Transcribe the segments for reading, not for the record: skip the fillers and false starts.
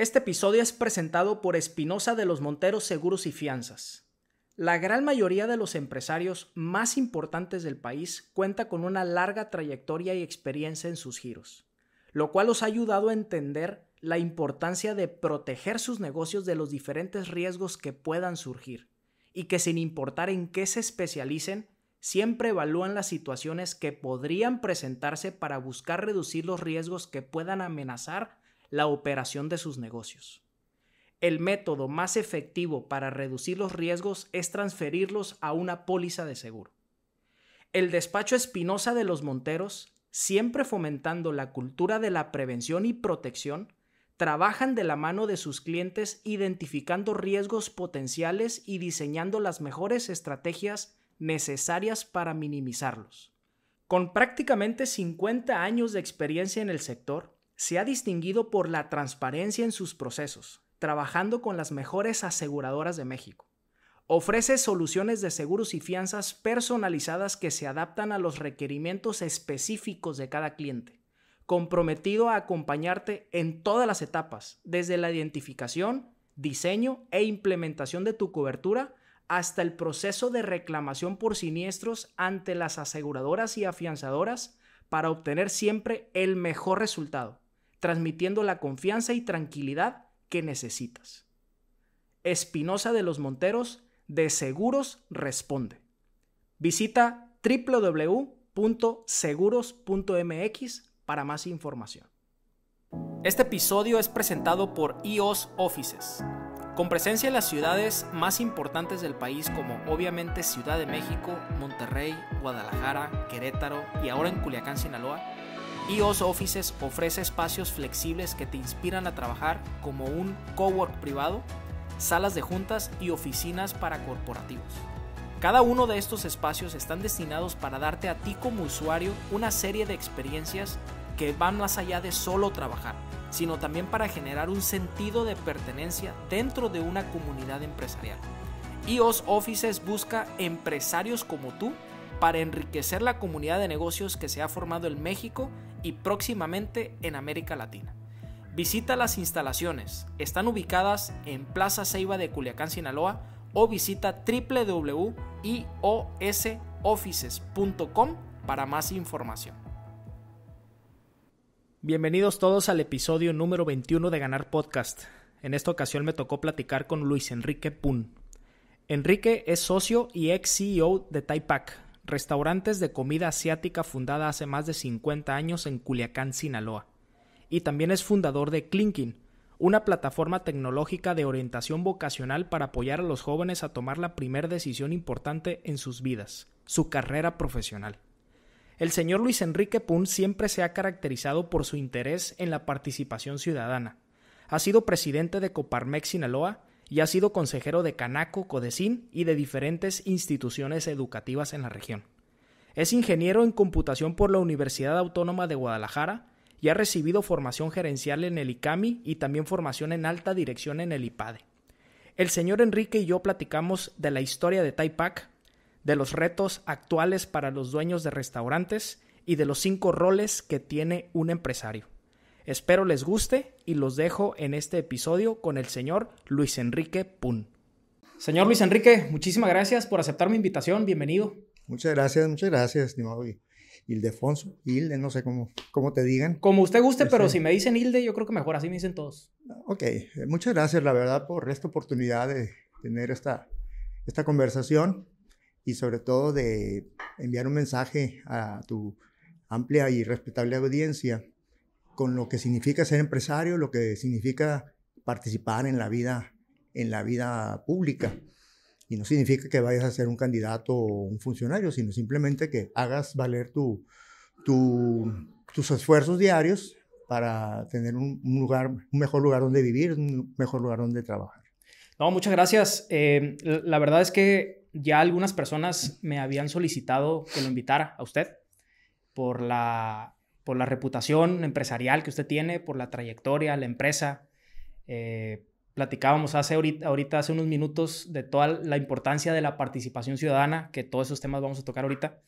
Este episodio es presentado por Espinosa de los Monteros Seguros y Fianzas. La gran mayoría de los empresarios más importantes del país cuenta con una larga trayectoria y experiencia en sus giros, lo cual los ha ayudado a entender la importancia de proteger sus negocios de los diferentes riesgos que puedan surgir y que, sin importar en qué se especialicen, siempre evalúan las situaciones que podrían presentarse para buscar reducir los riesgos que puedan amenazar la operación de sus negocios. El método más efectivo para reducir los riesgos es transferirlos a una póliza de seguro. El despacho Espinosa de los Monteros, siempre fomentando la cultura de la prevención y protección, trabajan de la mano de sus clientes identificando riesgos potenciales y diseñando las mejores estrategias necesarias para minimizarlos. Con prácticamente 50 años de experiencia en el sector, se ha distinguido por la transparencia en sus procesos, trabajando con las mejores aseguradoras de México. Ofrece soluciones de seguros y fianzas personalizadas que se adaptan a los requerimientos específicos de cada cliente, comprometido a acompañarte en todas las etapas, desde la identificación, diseño e implementación de tu cobertura hasta el proceso de reclamación por siniestros ante las aseguradoras y afianzadoras para obtener siempre el mejor resultado, transmitiendo la confianza y tranquilidad que necesitas. Espinosa de los Monteros, de Seguros Responde. Visita www.seguros.mx para más información. Este episodio es presentado por EOS Offices, con presencia en las ciudades más importantes del país como obviamente Ciudad de México, Monterrey, Guadalajara, Querétaro y ahora en Culiacán, Sinaloa. EOS Offices ofrece espacios flexibles que te inspiran a trabajar como un cowork privado, salas de juntas y oficinas para corporativos. Cada uno de estos espacios están destinados para darte a ti como usuario una serie de experiencias que van más allá de solo trabajar, sino también para generar un sentido de pertenencia dentro de una comunidad empresarial. EOS Offices busca empresarios como tú para enriquecer la comunidad de negocios que se ha formado en México y próximamente en América Latina. Visita las instalaciones, están ubicadas en Plaza Ceiba de Culiacán, Sinaloa, o visita www.iosoffices.com para más información. Bienvenidos todos al episodio número 21 de Ganar Podcast. En esta ocasión me tocó platicar con Luis Enrique Pun. Enrique es socio y ex CEO de Thai Pac, restaurantes de comida asiática fundada hace más de 50 años en Culiacán, Sinaloa. Y también es fundador de Clinking, una plataforma tecnológica de orientación vocacional para apoyar a los jóvenes a tomar la primera decisión importante en sus vidas, su carrera profesional. El señor Luis Enrique Pun siempre se ha caracterizado por su interés en la participación ciudadana. Ha sido presidente de Coparmex Sinaloa y ha sido consejero de Canaco, Codecin y de diferentes instituciones educativas en la región. Es ingeniero en computación por la Universidad Autónoma de Guadalajara y ha recibido formación gerencial en el ICAMI y también formación en alta dirección en el IPADE. El señor Enrique y yo platicamos de la historia de Thai Pac, de los retos actuales para los dueños de restaurantes y de los 5 roles que tiene un empresario. Espero les guste y los dejo en este episodio con el señor Luis Enrique Pun. Señor Luis Enrique, muchísimas gracias por aceptar mi invitación. Bienvenido. Muchas gracias, estimado Ildefonso, Hilde, no sé cómo te digan. Como usted guste, pero si me dicen Hilde, yo creo que mejor, así me dicen todos. Ok, muchas gracias, la verdad, por esta oportunidad de tener esta conversación y sobre todo de enviar un mensaje a tu amplia y respetable audiencia con lo que significa ser empresario, lo que significa participar en la vida pública. Y no significa que vayas a ser un candidato o un funcionario, sino simplemente que hagas valer tus esfuerzos diarios para tener un mejor lugar donde vivir, un mejor lugar donde trabajar. No, muchas gracias. La verdad es que ya algunas personas me habían solicitado que lo invitara a usted por la reputación empresarial que usted tiene, por la trayectoria, la empresa. Platicábamos hace unos minutos de toda la importancia de la participación ciudadana, que todos esos temas vamos a tocar ahorita.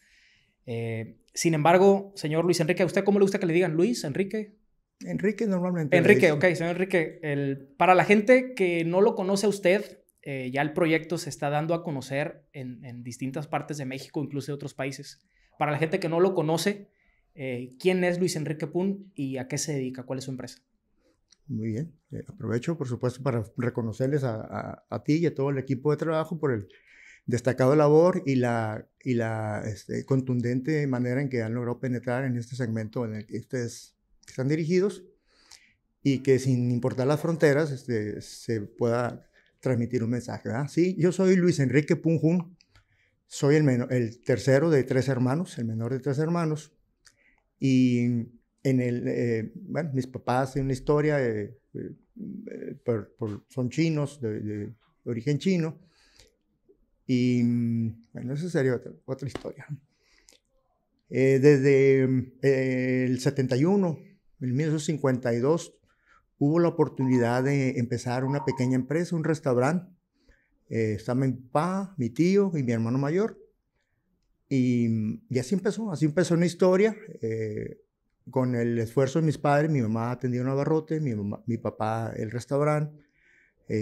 Sin embargo, señor Luis Enrique, ¿a usted cómo le gusta que le digan? ¿Luis, Enrique? Enrique normalmente. Enrique, ok, señor Enrique. Para la gente que no lo conoce a usted, ya el proyecto se está dando a conocer en distintas partes de México, incluso de otros países. Para la gente que no lo conoce, ¿quién es Luis Enrique Pun y a qué se dedica? ¿Cuál es su empresa? Muy bien. Aprovecho, por supuesto, para reconocerles a ti y a todo el equipo de trabajo por el destacado labor y la contundente manera en que han logrado penetrar en este segmento en el que ustedes están dirigidos y que sin importar las fronteras se pueda transmitir un mensaje, ¿verdad? Sí, yo soy Luis Enrique Pun Jun, soy el tercero de 3 hermanos, el menor de 3 hermanos, y bueno, mis papás tienen una historia, son chinos, de origen chino, y bueno, esa sería otra historia. Desde el 71, en 1952, hubo la oportunidad de empezar una pequeña empresa, un restaurante. Estaba mi papá, mi tío y mi hermano mayor. Y así empezó una historia. Con el esfuerzo de mis padres, mi mamá atendía un abarrote, mi papá el restaurante.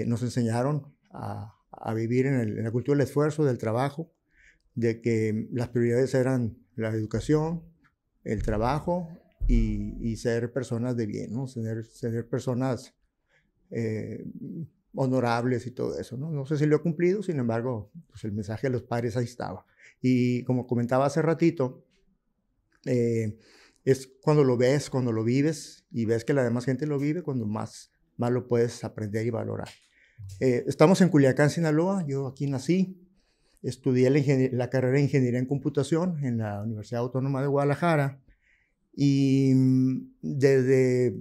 Nos enseñaron a vivir en la cultura del esfuerzo, del trabajo, de que las prioridades eran la educación, el trabajo y ser personas de bien, ¿no? Ser personas honorables y todo eso, ¿no? No sé si lo he cumplido, sin embargo, pues el mensaje de los padres ahí estaba. Y como comentaba hace ratito, es cuando lo ves, cuando lo vives y ves que la demás gente lo vive, cuando más lo puedes aprender y valorar. Estamos en Culiacán, Sinaloa. Yo aquí nací. Estudié la carrera de Ingeniería en Computación en la Universidad Autónoma de Guadalajara. Y desde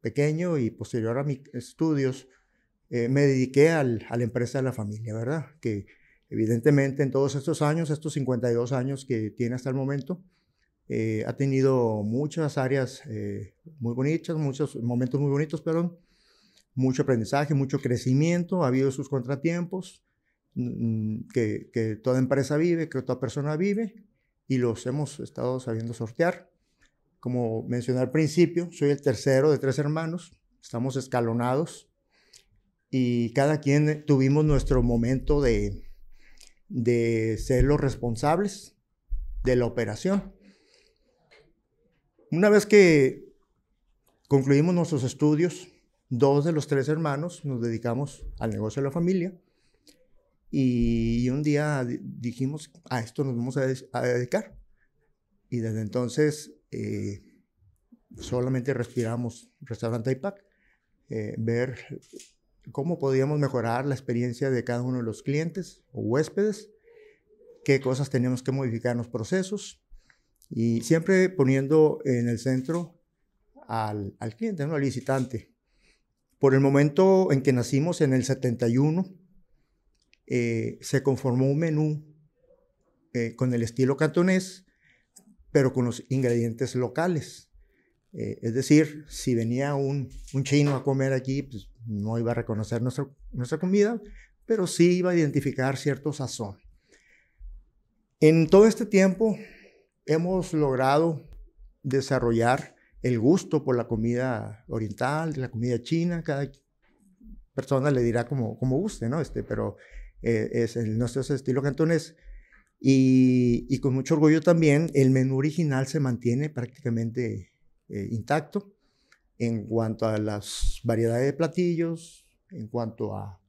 pequeño y posterior a mis estudios, me dediqué a la empresa de la familia, ¿verdad? Que evidentemente en todos estos años, estos 52 años que tiene hasta el momento, ha tenido muchas áreas muy bonitas, muchos momentos muy bonitos, perdón, mucho aprendizaje, mucho crecimiento, ha habido sus contratiempos que toda empresa vive, que toda persona vive, y los hemos estado sabiendo sortear. Como mencioné al principio, soy el tercero de 3 hermanos, estamos escalonados, y cada quien tuvimos nuestro momento de ser los responsables de la operación. Una vez que concluimos nuestros estudios, 2 de los 3 hermanos nos dedicamos al negocio de la familia, y un día dijimos, a esto nos vamos a dedicar. Y desde entonces solamente respiramos Restaurante Aipac, ver cómo podíamos mejorar la experiencia de cada uno de los clientes o huéspedes, qué cosas teníamos que modificar en los procesos, y siempre poniendo en el centro al cliente, ¿no? Al visitante. Por el momento en que nacimos, en el 71, se conformó un menú con el estilo cantonés, pero con los ingredientes locales. Es decir, si venía un chino a comer aquí, pues no iba a reconocer nuestra comida, pero sí iba a identificar cierto sazón. En todo este tiempo hemos logrado desarrollar el gusto por la comida oriental, la comida china. Cada persona le dirá como guste, ¿no? Pero nuestro es el estilo cantonés. Y con mucho orgullo también, el menú original se mantiene prácticamente intacto en cuanto a las variedades de platillos, en cuanto a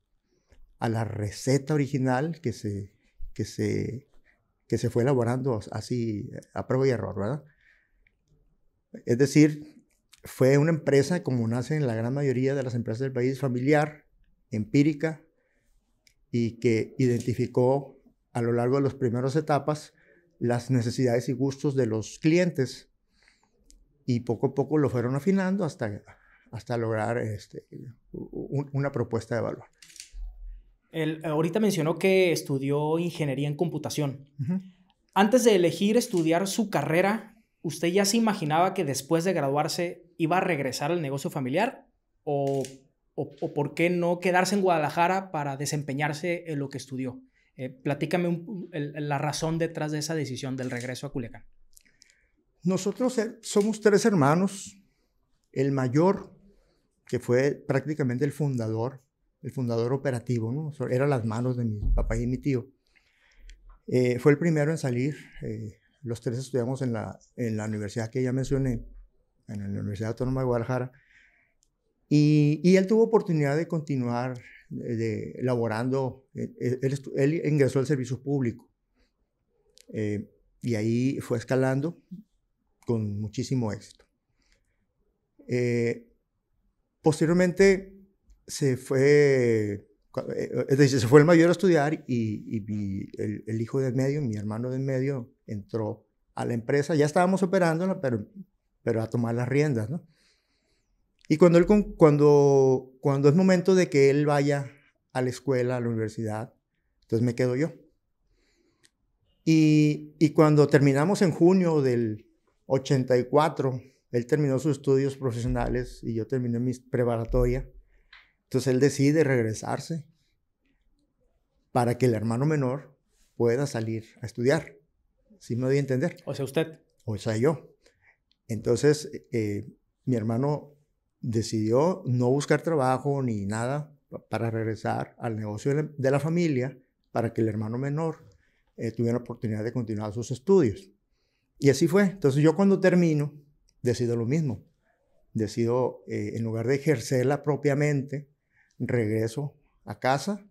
la receta original que se fue elaborando así a prueba y error, ¿verdad? Es decir, fue una empresa, como nacen la gran mayoría de las empresas del país, familiar, empírica, y que identificó a lo largo de las primeras etapas las necesidades y gustos de los clientes, y poco a poco lo fueron afinando hasta lograr una propuesta de valor. Ahorita mencionó que estudió ingeniería en computación. Uh-huh. Antes de elegir estudiar su carrera, ¿usted ya se imaginaba que después de graduarse iba a regresar al negocio familiar? ¿O por qué no quedarse en Guadalajara para desempeñarse en lo que estudió? Platícame la razón detrás de esa decisión del regreso a Culiacán. Nosotros somos 3 hermanos. El mayor, que fue prácticamente el fundador operativo, ¿no? Era las manos de mi papá y mi tío. Fue el primero en salir. Los tres estudiamos en la universidad que ya mencioné, en la Universidad Autónoma de Guadalajara. Y él tuvo oportunidad de continuar laborando. Él ingresó al servicio público. Y ahí fue escalando con muchísimo éxito. Posteriormente se fue, es decir, se fue el mayor a estudiar y el hijo del medio, mi hermano del medio, entró a la empresa. Ya estábamos operándola, pero a tomar las riendas, ¿no? Y cuando es momento de que él vaya a la escuela, a la universidad, entonces me quedo yo. Y cuando terminamos en junio del 84, él terminó sus estudios profesionales y yo terminé mi preparatoria. Entonces él decide regresarse para que el hermano menor pueda salir a estudiar. ¿Sí me doy a entender? O sea, usted. O sea, yo. Entonces mi hermano decidió no buscar trabajo ni nada para regresar al negocio de la familia para que el hermano menor tuviera la oportunidad de continuar sus estudios. Y así fue. Entonces yo cuando termino, decido lo mismo. Decido, en lugar de ejercerla propiamente, regreso a casa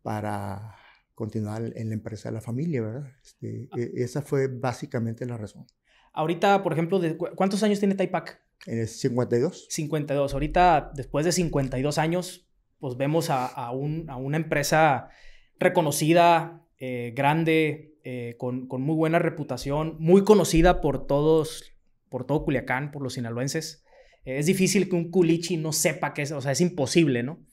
para continuar en la empresa de la familia, ¿verdad? Esa fue básicamente la razón. Ahorita, por ejemplo, ¿cuántos años tiene Taipac? En el 52. 52. Ahorita, después de 52 años, pues vemos a una empresa reconocida, grande, con muy buena reputación, muy conocida por todo Culiacán, por los sinaloenses. Es difícil que un culichi no sepa qué es, o sea, es imposible, ¿no?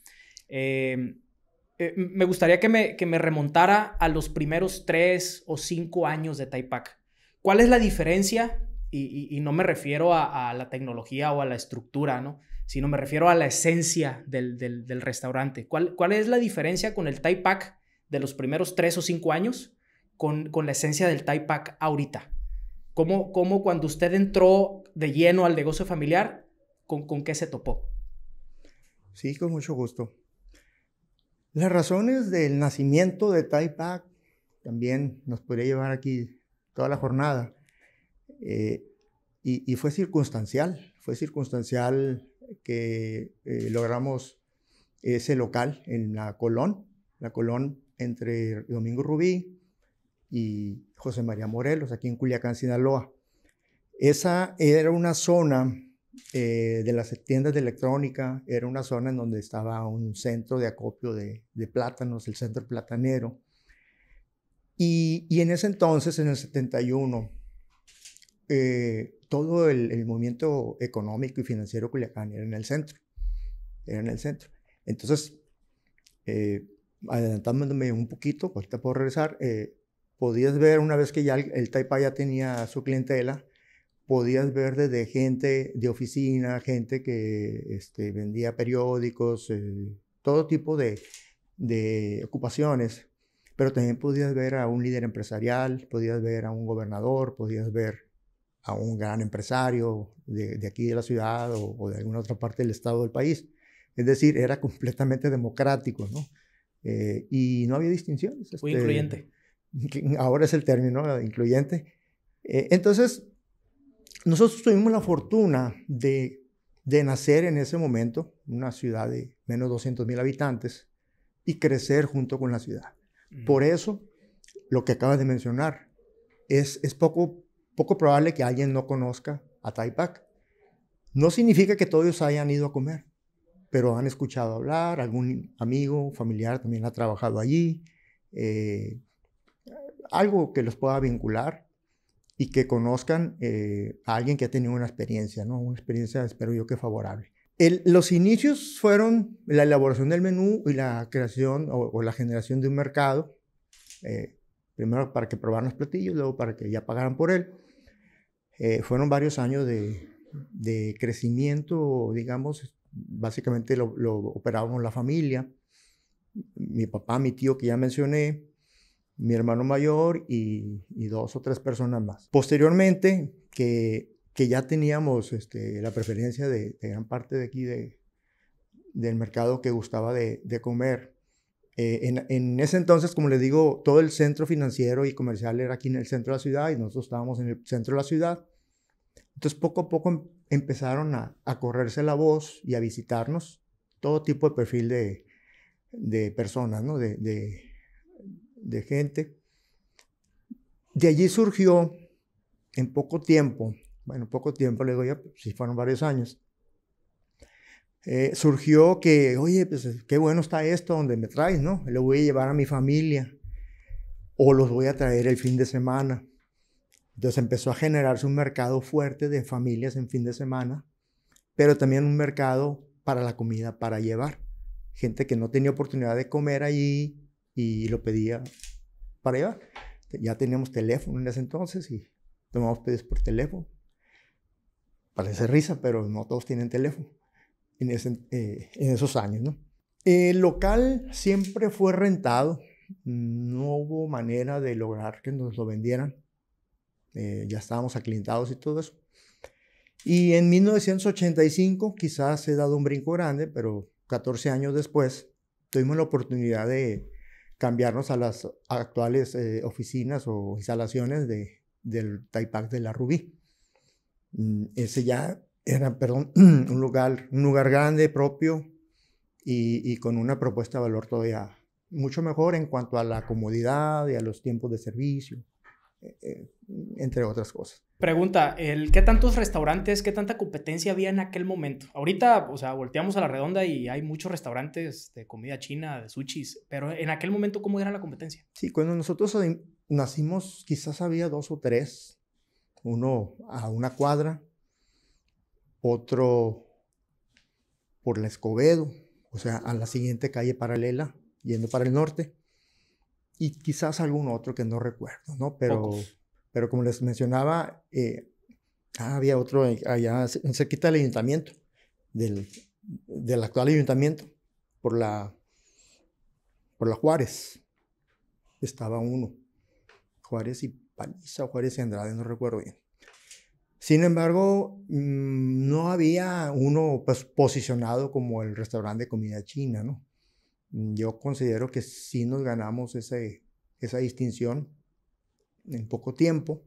Me gustaría que me remontara a los primeros 3 o 5 años de Taipac. ¿Cuál es la diferencia? Y no me refiero a la tecnología o a la estructura, ¿no? Sino me refiero a la esencia del restaurante. ¿Cuál es la diferencia con el Taipac de los primeros 3 o 5 años con la esencia del Taipac ahorita? ¿Cómo cuando usted entró de lleno al negocio familiar, con qué se topó? Sí, con mucho gusto. Las razones del nacimiento de Taipac también nos podría llevar aquí toda la jornada. Y fue circunstancial. Fue circunstancial que logramos ese local en la Colón entre Domingo Rubí y José María Morelos, aquí en Culiacán, Sinaloa. Esa era una zona de las tiendas de electrónica, era una zona en donde estaba un centro de acopio de plátanos, el centro platanero. Y en ese entonces, en el 71, todo el movimiento económico y financiero de Culiacán era en el centro. Entonces, adelantándome un poquito, ahorita puedo regresar, podías ver una vez que ya el Taipac ya tenía su clientela, podías ver desde gente de oficina, gente que vendía periódicos, todo tipo de ocupaciones, pero también podías ver a un líder empresarial, podías ver a un gobernador, podías ver a un gran empresario de aquí de la ciudad o de alguna otra parte del estado del país. Es decir, era completamente democrático, ¿no? Y no había distinciones. Muy incluyente. Ahora es el término, incluyente. Entonces, nosotros tuvimos la fortuna de nacer en ese momento, una ciudad de menos de 200,000 habitantes, y crecer junto con la ciudad. Por eso, lo que acabas de mencionar, es poco probable que alguien no conozca a Taipac. No significa que todos hayan ido a comer, pero han escuchado hablar, algún amigo, familiar también ha trabajado allí, algo que los pueda vincular y que conozcan a alguien que ha tenido una experiencia, ¿no? Una experiencia, espero yo, que favorable. Los inicios fueron la elaboración del menú y la creación o la generación de un mercado, primero para que probaran los platillos, luego para que ya pagaran por él. Fueron varios años de crecimiento, digamos, básicamente lo operábamos la familia, mi papá, mi tío que ya mencioné, mi hermano mayor y 2 o 3 personas más. Posteriormente, que que ya teníamos la preferencia de gran parte de aquí del mercado que gustaba de comer. En ese entonces, como les digo, todo el centro financiero y comercial era aquí en el centro de la ciudad y nosotros estábamos en el centro de la ciudad. Entonces, poco a poco empezaron a correrse la voz y a visitarnos todo tipo de perfil de personas, ¿no? de gente. De allí surgió en poco tiempo, le digo yo, sí fueron varios años, surgió que, oye, pues qué bueno está esto donde me traes, ¿no? Lo voy a llevar a mi familia o los voy a traer el fin de semana. Entonces empezó a generarse un mercado fuerte de familias en fin de semana, pero también un mercado para la comida para llevar. Gente que no tenía oportunidad de comer allí y lo pedía para llevar. Ya teníamos teléfono en ese entonces y tomamos pedidos por teléfono. Parece risa, pero no todos tienen teléfono en esos años, ¿no? El local siempre fue rentado. No hubo manera de lograr que nos lo vendieran. Ya estábamos aclientados y todo eso. Y en 1985 quizás se ha dado un brinco grande, pero 14 años después tuvimos la oportunidad de cambiarnos a las actuales oficinas o instalaciones del Taipac de la Rubí. Ese ya era, un lugar grande, propio y con una propuesta de valor todavía mucho mejor en cuanto a la comodidad y a los tiempos de servicio, entre otras cosas. Pregunta, ¿qué tantos restaurantes, qué tanta competencia había en aquel momento? Ahorita, o sea, volteamos a la redonda y hay muchos restaurantes de comida china, de sushis, pero en aquel momento, ¿cómo era la competencia? Sí, cuando nosotros nacimos, quizás había 2 o 3. Uno a una cuadra, otro por la Escobedo, o sea, a la siguiente calle paralela, yendo para el norte, y quizás algún otro que no recuerdo, ¿no? Pero como les mencionaba, había otro allá cerquita del ayuntamiento, del actual ayuntamiento, por la Juárez, estaba uno, Juárez y Paliza o Juárez y Andrade, no recuerdo bien. Sin embargo, no había uno pues, posicionado como el restaurante de comida china, ¿no? Yo considero que sí nos ganamos esa distinción en poco tiempo.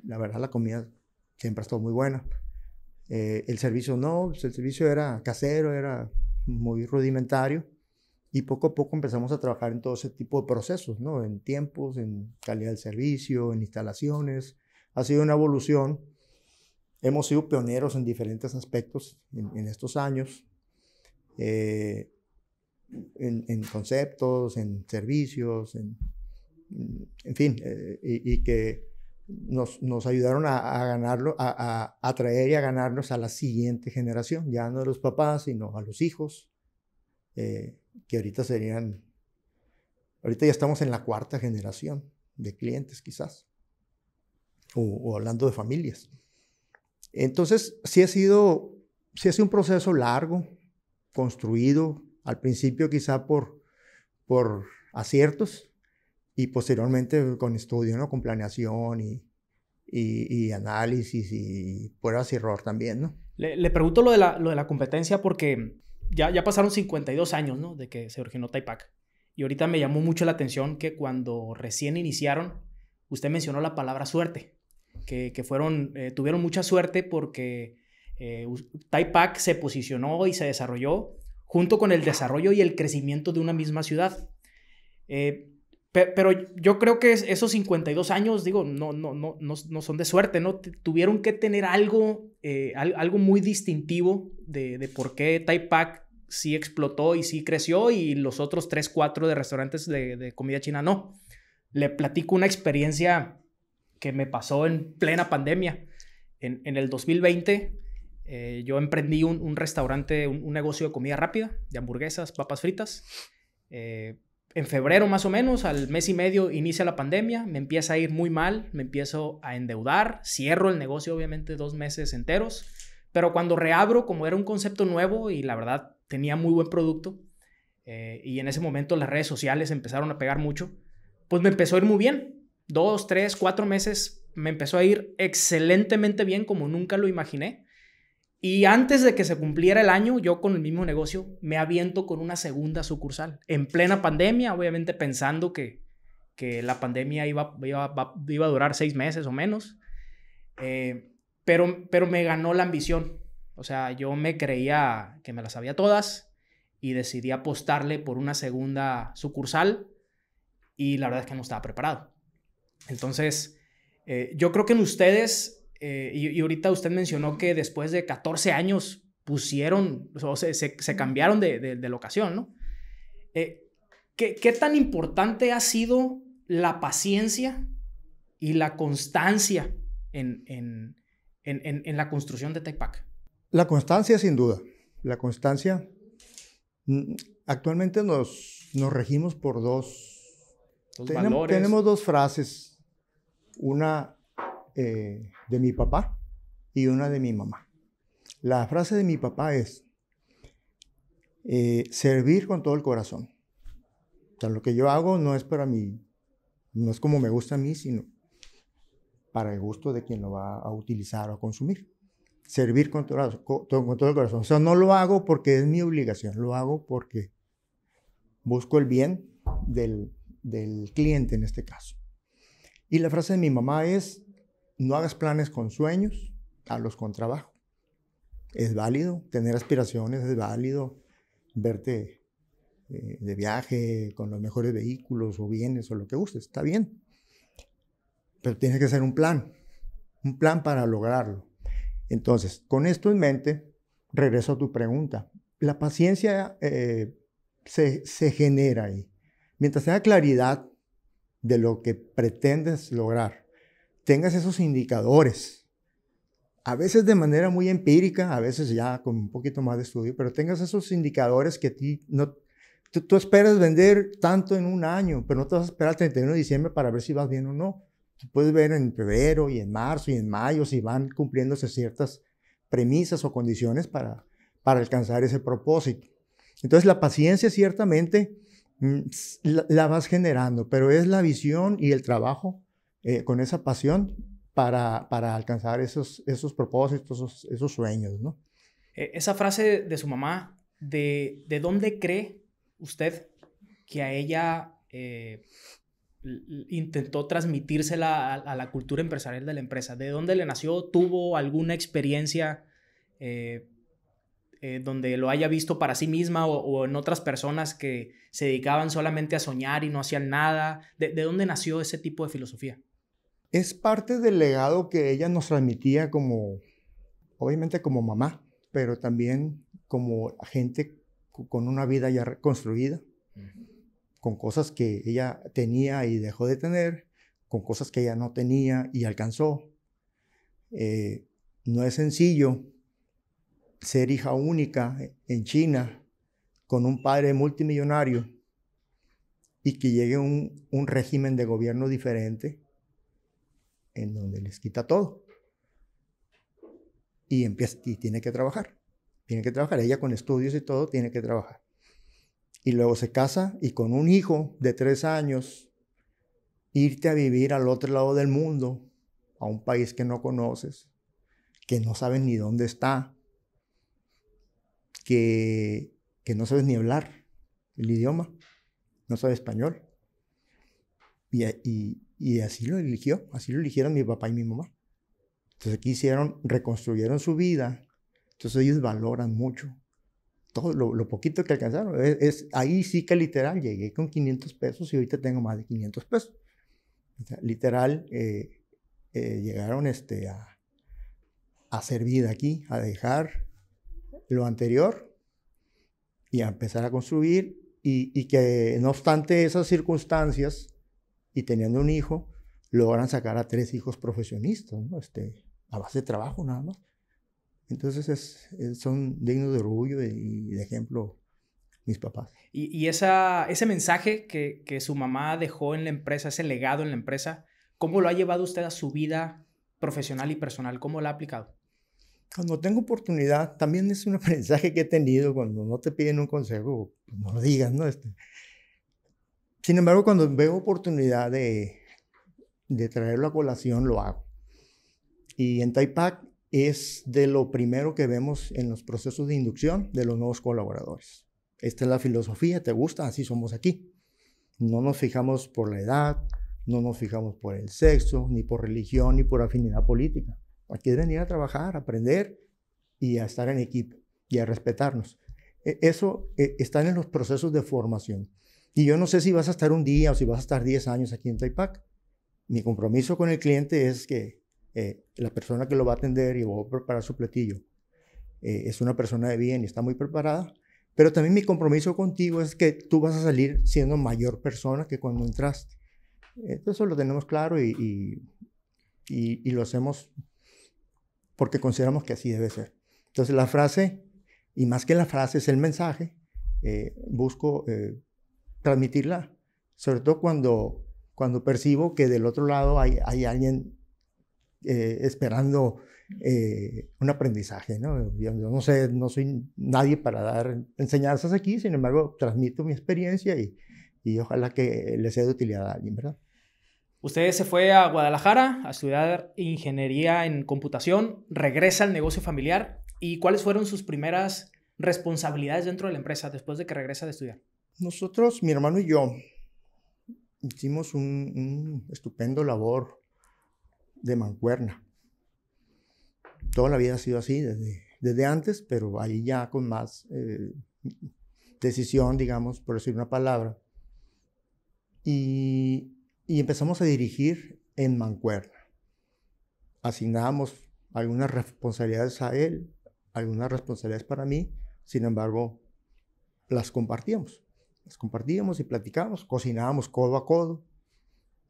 La verdad, la comida siempre ha estado muy buena. El servicio no, pues el servicio era casero, era muy rudimentario. Y poco a poco empezamos a trabajar en todo ese tipo de procesos, ¿no? En tiempos, en calidad del servicio, en instalaciones. Ha sido una evolución. Hemos sido pioneros en diferentes aspectos en estos años. En conceptos, en servicios, en fin, y que nos ayudaron a ganarlo, a atraer y a ganarnos a la siguiente generación, ya no a los papás, sino a los hijos, que ahorita ya estamos en la 4ª generación de clientes quizás, o hablando de familias. Entonces, sí ha sido un proceso largo, construido, al principio quizá por aciertos y posteriormente con estudio, ¿no? Con planeación y análisis y pruebas y error también, ¿no? Le pregunto lo de la competencia porque ya pasaron 52 años, ¿no? De que se originó Taipac. Y ahorita me llamó mucho la atención que cuando recién iniciaron, usted mencionó la palabra suerte, que tuvieron mucha suerte porque Taipac se posicionó y se desarrolló junto con el desarrollo y el crecimiento de una misma ciudad. Pero yo creo que esos 52 años, digo, no son de suerte, ¿no? Tuvieron que tener algo muy distintivo de por qué Taipac sí explotó y sí creció y los otros 3, 4 de restaurantes de comida china no. Le platico una experiencia que me pasó en plena pandemia. En el 2020, yo emprendí un restaurante, un negocio de comida rápida, de hamburguesas, papas fritas. En febrero más o menos, al mes y medio, inicia la pandemia, me empieza a ir muy mal, me empiezo a endeudar, cierro el negocio obviamente 2 meses enteros, pero cuando reabro, como era un concepto nuevo y la verdad tenía muy buen producto, y en ese momento las redes sociales empezaron a pegar mucho, pues me empezó a ir muy bien. 2, 3, 4 meses me empezó a ir excelentemente bien, como nunca lo imaginé. Y antes de que se cumpliera el año, yo con el mismo negocio me aviento con una segunda sucursal. En plena pandemia, obviamente pensando que la pandemia iba a durar 6 meses o menos. Pero me ganó la ambición. O sea, yo me creía que me las sabía todas y decidí apostarle por una segunda sucursal y la verdad es que no estaba preparado. Entonces, yo creo que en ustedes, y ahorita usted mencionó que después de 14 años pusieron, o sea, se cambiaron de locación, ¿no? ¿Qué tan importante ha sido la paciencia y la constancia en la construcción de TechPack? La constancia, sin duda. La constancia. Actualmente nos regimos por dos valores. Tenemos dos frases. Una de mi papá y una de mi mamá. La frase de mi papá es servir con todo el corazón. O sea, lo que yo hago no es para mí, no es como me gusta a mí, sino para el gusto de quien lo va a utilizar o a consumir. Servir con todo el corazón. O sea, no lo hago porque es mi obligación, lo hago porque busco el bien del cliente en este caso. Y la frase de mi mamá es: no hagas planes con sueños, hazlos con trabajo. Es válido tener aspiraciones, es válido verte de viaje con los mejores vehículos o bienes o lo que gustes, está bien. Pero tiene que ser un plan para lograrlo. Entonces, con esto en mente, regreso a tu pregunta. La paciencia se genera ahí. Mientras tenga claridad de lo que pretendes lograr, tengas esos indicadores, a veces de manera muy empírica, a veces ya con un poquito más de estudio, pero tengas esos indicadores que tú esperas vender tanto en un año, pero no te vas a esperar al 31 de diciembre para ver si vas bien o no. Tú puedes ver en febrero y en marzo y en mayo si van cumpliéndose ciertas premisas o condiciones para alcanzar ese propósito. Entonces la paciencia ciertamente la vas generando, pero es la visión y el trabajo con esa pasión para alcanzar esos propósitos, esos sueños, ¿no? Esa frase de su mamá, ¿de dónde cree usted que a ella intentó transmitírsela a la cultura empresarial de la empresa? ¿De dónde le nació? ¿Tuvo alguna experiencia donde lo haya visto para sí misma o en otras personas que se dedicaban solamente a soñar y no hacían nada? ¿De dónde nació ese tipo de filosofía? Es parte del legado que ella nos transmitía obviamente como mamá, pero también como gente con una vida ya reconstruida, con cosas que ella tenía y dejó de tener, con cosas que ella no tenía y alcanzó. No es sencillo ser hija única en China con un padre multimillonario y que llegue un régimen de gobierno diferente en donde les quita todo. Y tiene que trabajar. Ella con estudios y todo tiene que trabajar. Y luego se casa y con un hijo de 3 años, irte a vivir al otro lado del mundo, a un país que no conoces, que no sabes ni dónde está, que no sabes ni hablar el idioma, no sabes español. Y así lo eligieron mi papá y mi mamá. Entonces aquí reconstruyeron su vida. Entonces ellos valoran mucho todo lo poquito que alcanzaron. Ahí sí que literal llegué con 500 pesos y ahorita tengo más de 500 pesos. O sea, literal llegaron a hacer vida aquí, a dejar lo anterior y a empezar a construir y que no obstante esas circunstancias y teniendo un hijo, logran sacar a 3 hijos profesionistas, ¿no? A base de trabajo nada más. Entonces son dignos de orgullo y de ejemplo mis papás. Y ese mensaje que su mamá dejó en la empresa, ese legado en la empresa, ¿cómo lo ha llevado usted a su vida profesional y personal? ¿Cómo lo ha aplicado? Cuando tengo oportunidad, también es un aprendizaje que he tenido. Cuando no te piden un consejo, pues no lo digas, ¿no? Sin embargo, cuando veo oportunidad de de traerlo a colación, lo hago. Y en TAIPAC es de lo primero que vemos en los procesos de inducción de los nuevos colaboradores. Esta es la filosofía, ¿te gusta? Así somos aquí. No nos fijamos por la edad, no nos fijamos por el sexo, ni por religión, ni por afinidad política. Aquí es venir a trabajar, a aprender y a estar en equipo y a respetarnos. Eso está en los procesos de formación. Y yo no sé si vas a estar un día o si vas a estar 10 años aquí en TAIPAC. Mi compromiso con el cliente es que la persona que lo va a atender y va a preparar su platillo es una persona de bien y está muy preparada. Pero también mi compromiso contigo es que tú vas a salir siendo mayor persona que cuando entraste. Eso lo tenemos claro y lo hacemos porque consideramos que así debe ser. Entonces la frase, y más que la frase, es el mensaje. Busco transmitirla, sobre todo cuando percibo que del otro lado hay alguien esperando un aprendizaje, ¿no? Yo no sé, no soy nadie para dar enseñanzas aquí, sin embargo, transmito mi experiencia y ojalá que le sea de utilidad a alguien, ¿verdad? Usted se fue a Guadalajara a estudiar ingeniería en computación, regresa al negocio familiar. ¿Y cuáles fueron sus primeras responsabilidades dentro de la empresa después de que regresa de estudiar? Nosotros, mi hermano y yo, hicimos un estupendo labor de mancuerna. Toda la vida ha sido así, desde antes, pero ahí ya con más decisión, digamos, por decir una palabra. Y empezamos a dirigir en mancuerna. Asignábamos algunas responsabilidades a él, algunas responsabilidades para mí, sin embargo, las compartíamos. Las compartíamos y platicábamos, cocinábamos codo a codo.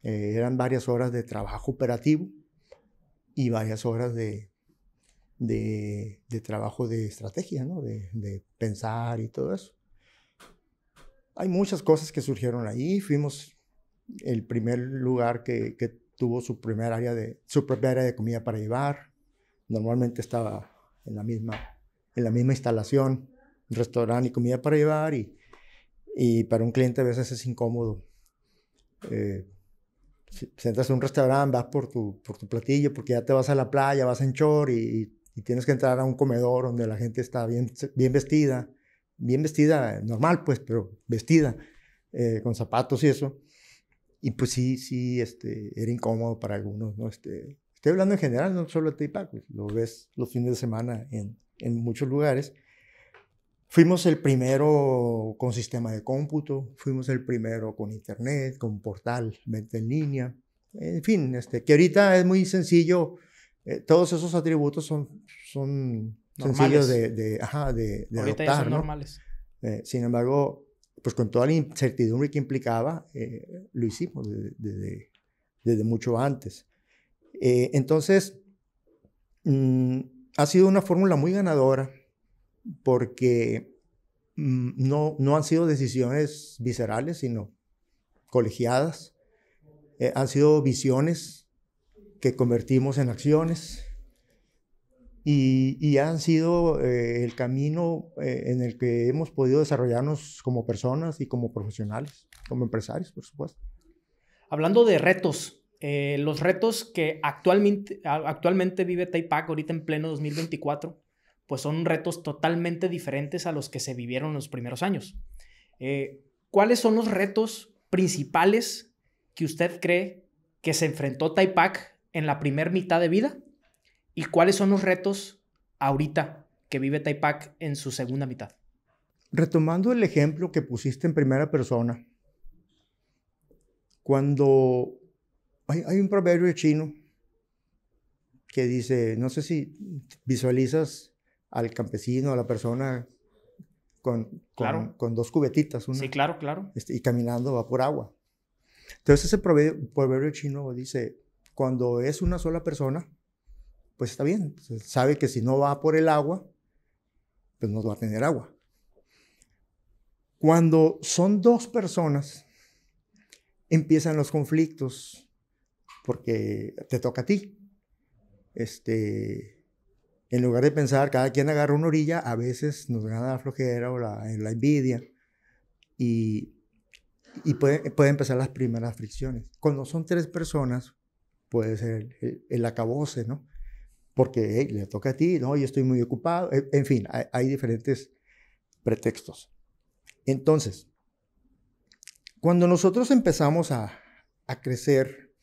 Eran varias horas de trabajo operativo y varias horas de trabajo de estrategia, ¿no? De pensar y todo eso. Hay muchas cosas que surgieron ahí. Fuimos el primer lugar que tuvo su propia área de comida para llevar. Normalmente estaba en la misma instalación, restaurante y comida para llevar, y para un cliente a veces es incómodo. Si entras a un restaurante, vas por tu platillo, porque ya te vas a la playa, vas en short y tienes que entrar a un comedor donde la gente está bien vestida normal pues, pero vestida, con zapatos y eso. Y pues sí, era incómodo para algunos, ¿no? Estoy hablando en general, no solo de TAIPAC, pues, lo ves los fines de semana en muchos lugares. Fuimos el primero con sistema de cómputo, fuimos el primero con internet, con portal, venta en línea. En fin, que ahorita es muy sencillo. Todos esos atributos son sencillos de ahorita adoptar, ya son ¿no? normales. Sin embargo, pues con toda la incertidumbre que implicaba, lo hicimos desde mucho antes. Entonces, ha sido una fórmula muy ganadora porque no han sido decisiones viscerales, sino colegiadas. Han sido visiones que convertimos en acciones y han sido el camino en el que hemos podido desarrollarnos como personas y como profesionales, como empresarios, por supuesto. Hablando de retos, los retos que actualmente vive TAIPAC ahorita en pleno 2024, pues son retos totalmente diferentes a los que se vivieron en los primeros años. ¿Cuáles son los retos principales que usted cree que se enfrentó TAIPAC en la primera mitad de vida? ¿Y cuáles son los retos ahorita que vive TAIPAC en su segunda mitad? Retomando el ejemplo que pusiste en primera persona, cuando hay un proverbio chino que dice, no sé si visualizas al campesino, a la persona Claro. con dos cubetitas, una, Sí, claro. y caminando va por agua. Entonces ese proverbio chino dice, cuando es una sola persona, pues está bien, sabe que si no va por el agua, pues no va a tener agua. Cuando son dos personas, empiezan los conflictos, porque te toca a ti. En lugar de pensar, cada quien agarra una orilla, a veces nos gana la flojera o la envidia, y pueden empezar las primeras fricciones. Cuando son tres personas, puede ser el acabose, ¿no? Porque hey, le toca a ti, no, yo estoy muy ocupado, en fin, hay diferentes pretextos. Entonces, cuando nosotros empezamos a crecer,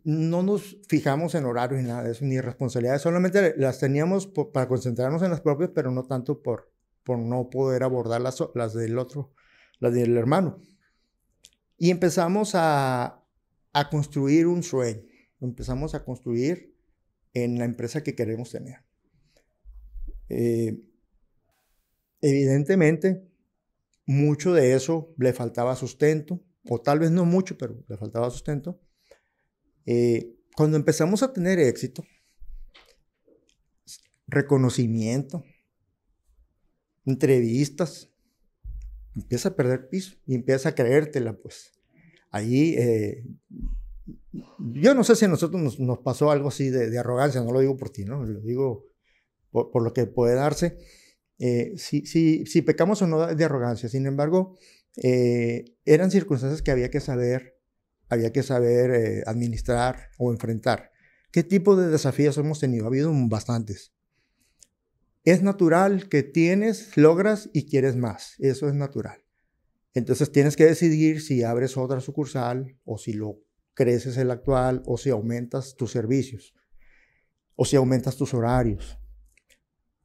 no nos fijamos en horarios ni nada de eso, ni responsabilidades, solamente las teníamos para concentrarnos en las propias, pero no tanto por no poder abordar las del otro, las del hermano. Y empezamos a construir un sueño, empezamos a construir en la empresa que queremos tener. Evidentemente, mucho de eso le faltaba sustento, o tal vez no mucho, pero le faltaba sustento. Cuando empezamos a tener éxito, reconocimiento, entrevistas, empieza a perder piso y empieza a creértela, pues. Ahí, yo no sé si a nosotros nos pasó algo así de arrogancia, no lo digo por ti, ¿no? Lo digo por lo que puede darse. Si pecamos o no de arrogancia, sin embargo, eran circunstancias que había que saber administrar o enfrentar. ¿Qué tipo de desafíos hemos tenido? Ha habido bastantes. Es natural que logras y quieres más. Eso es natural. Entonces tienes que decidir si abres otra sucursal o si creces el actual o si aumentas tus servicios o si aumentas tus horarios.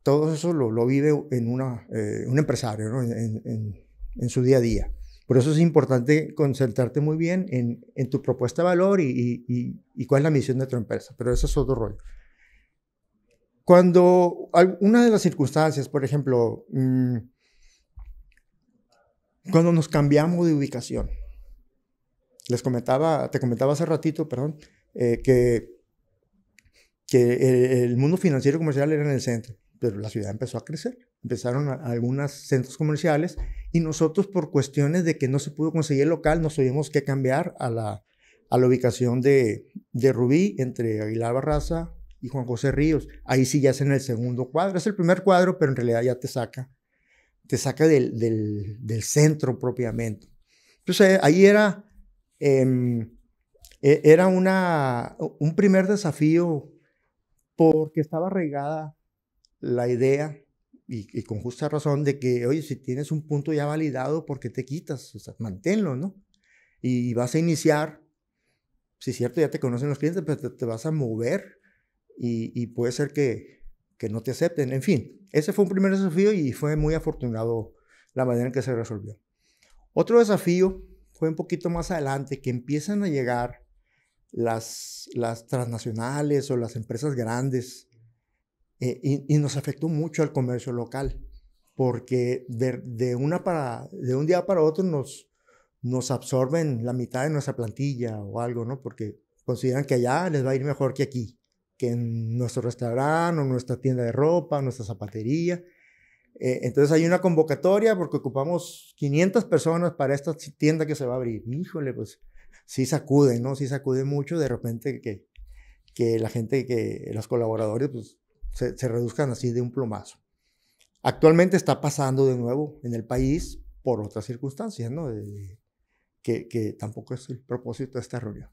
Todo eso lo vive un empresario, ¿no? en su día a día. Por eso es importante concentrarte muy bien en tu propuesta de valor y cuál es la misión de tu empresa. Pero eso es otro rollo. Cuando una de las circunstancias, por ejemplo, cuando nos cambiamos de ubicación, te comentaba hace ratito, perdón, que el mundo financiero y comercial era en el centro, pero la ciudad empezó a crecer. Empezaron algunos centros comerciales y nosotros, por cuestiones de que no se pudo conseguir el local, nos tuvimos que cambiar a la ubicación de Rubí, entre Aguilar Barraza y Juan José Ríos. Ahí sí ya es en el segundo cuadro. Es el primer cuadro, pero en realidad ya te saca del centro propiamente. Entonces ahí era un primer desafío porque estaba arraigada la idea, y con justa razón, de que, oye, si tienes un punto ya validado, ¿por qué te quitas? O sea, manténlo, ¿no? Y vas a iniciar, si es cierto, ya te conocen los clientes, pero te vas a mover y puede ser que no te acepten. En fin, ese fue un primer desafío y fue muy afortunado la manera en que se resolvió. Otro desafío fue un poquito más adelante, que empiezan a llegar las transnacionales o las empresas grandes, y nos afectó mucho al comercio local, porque de un día para otro nos absorben la mitad de nuestra plantilla o algo, ¿no? Porque consideran que allá les va a ir mejor que aquí, que en nuestro restaurante o nuestra tienda de ropa, nuestra zapatería. Entonces hay una convocatoria porque ocupamos 500 personas para esta tienda que se va a abrir. Híjole, pues sí sacude, ¿no? Sí sacude mucho de repente que la gente, que los colaboradores, pues se reduzcan así de un plumazo. Actualmente está pasando de nuevo en el país por otras circunstancias, ¿no? Que tampoco es el propósito de esta reunión.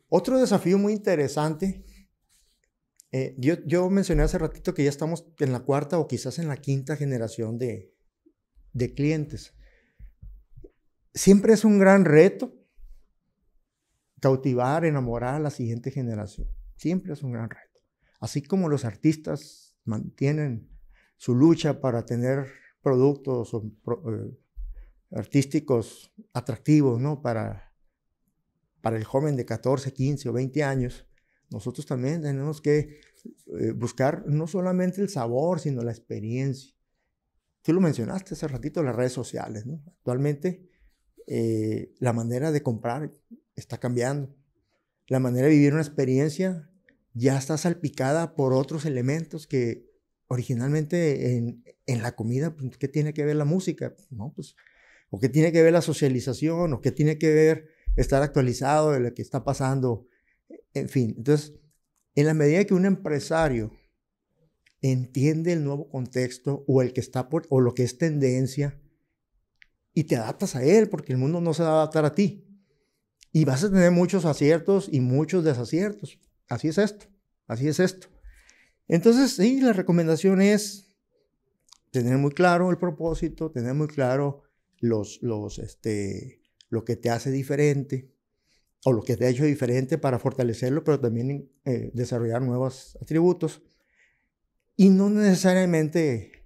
Otro desafío muy interesante, yo mencioné hace ratito que ya estamos en la cuarta o quizás en la quinta generación de clientes. Siempre es un gran reto cautivar, enamorar a la siguiente generación. Siempre es un gran reto. Así como los artistas mantienen su lucha para tener productos artísticos atractivos, ¿no? Para el joven de 14, 15 o 20 años, nosotros también tenemos que buscar no solamente el sabor, sino la experiencia. Tú lo mencionaste hace ratito, las redes sociales, ¿no? Actualmente la manera de comprar está cambiando. La manera de vivir una experiencia ya está salpicada por otros elementos que originalmente en la comida, pues, ¿qué tiene que ver la música? ¿No? Pues, o qué tiene que ver la socialización, o qué tiene que ver estar actualizado de lo que está pasando, en fin. Entonces, en la medida que un empresario entiende el nuevo contexto o el que está o lo que es tendencia, y te adaptas a él, porque el mundo no se va a adaptar a ti. Y vas a tener muchos aciertos y muchos desaciertos. Así es esto, así es esto. Entonces, sí, la recomendación es tener muy claro el propósito, tener muy claro lo que te hace diferente o lo que te ha hecho diferente para fortalecerlo, pero también desarrollar nuevos atributos. Y no necesariamente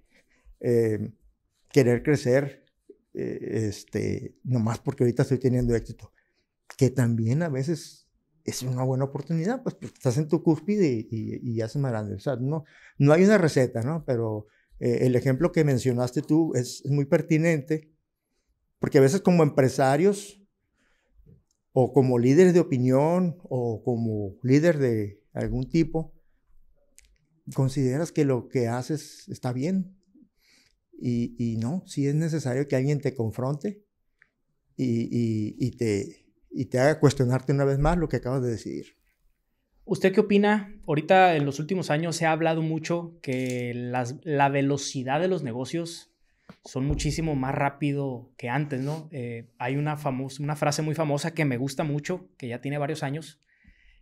querer crecer nomás porque ahorita estoy teniendo éxito, que también a veces es una buena oportunidad, pues estás en tu cúspide y haces más grande. O sea, no hay una receta, ¿no? Pero el ejemplo que mencionaste tú es muy pertinente, porque a veces como empresarios o como líderes de opinión o como líder de algún tipo, consideras que lo que haces está bien y no, sí es necesario que alguien te confronte y te haga cuestionarte una vez más lo que acabas de decidir. ¿Usted qué opina? Ahorita en los últimos años se ha hablado mucho que la velocidad de los negocios son muchísimo más rápido que antes, ¿no? Hay una frase muy famosa que me gusta mucho, que ya tiene varios años,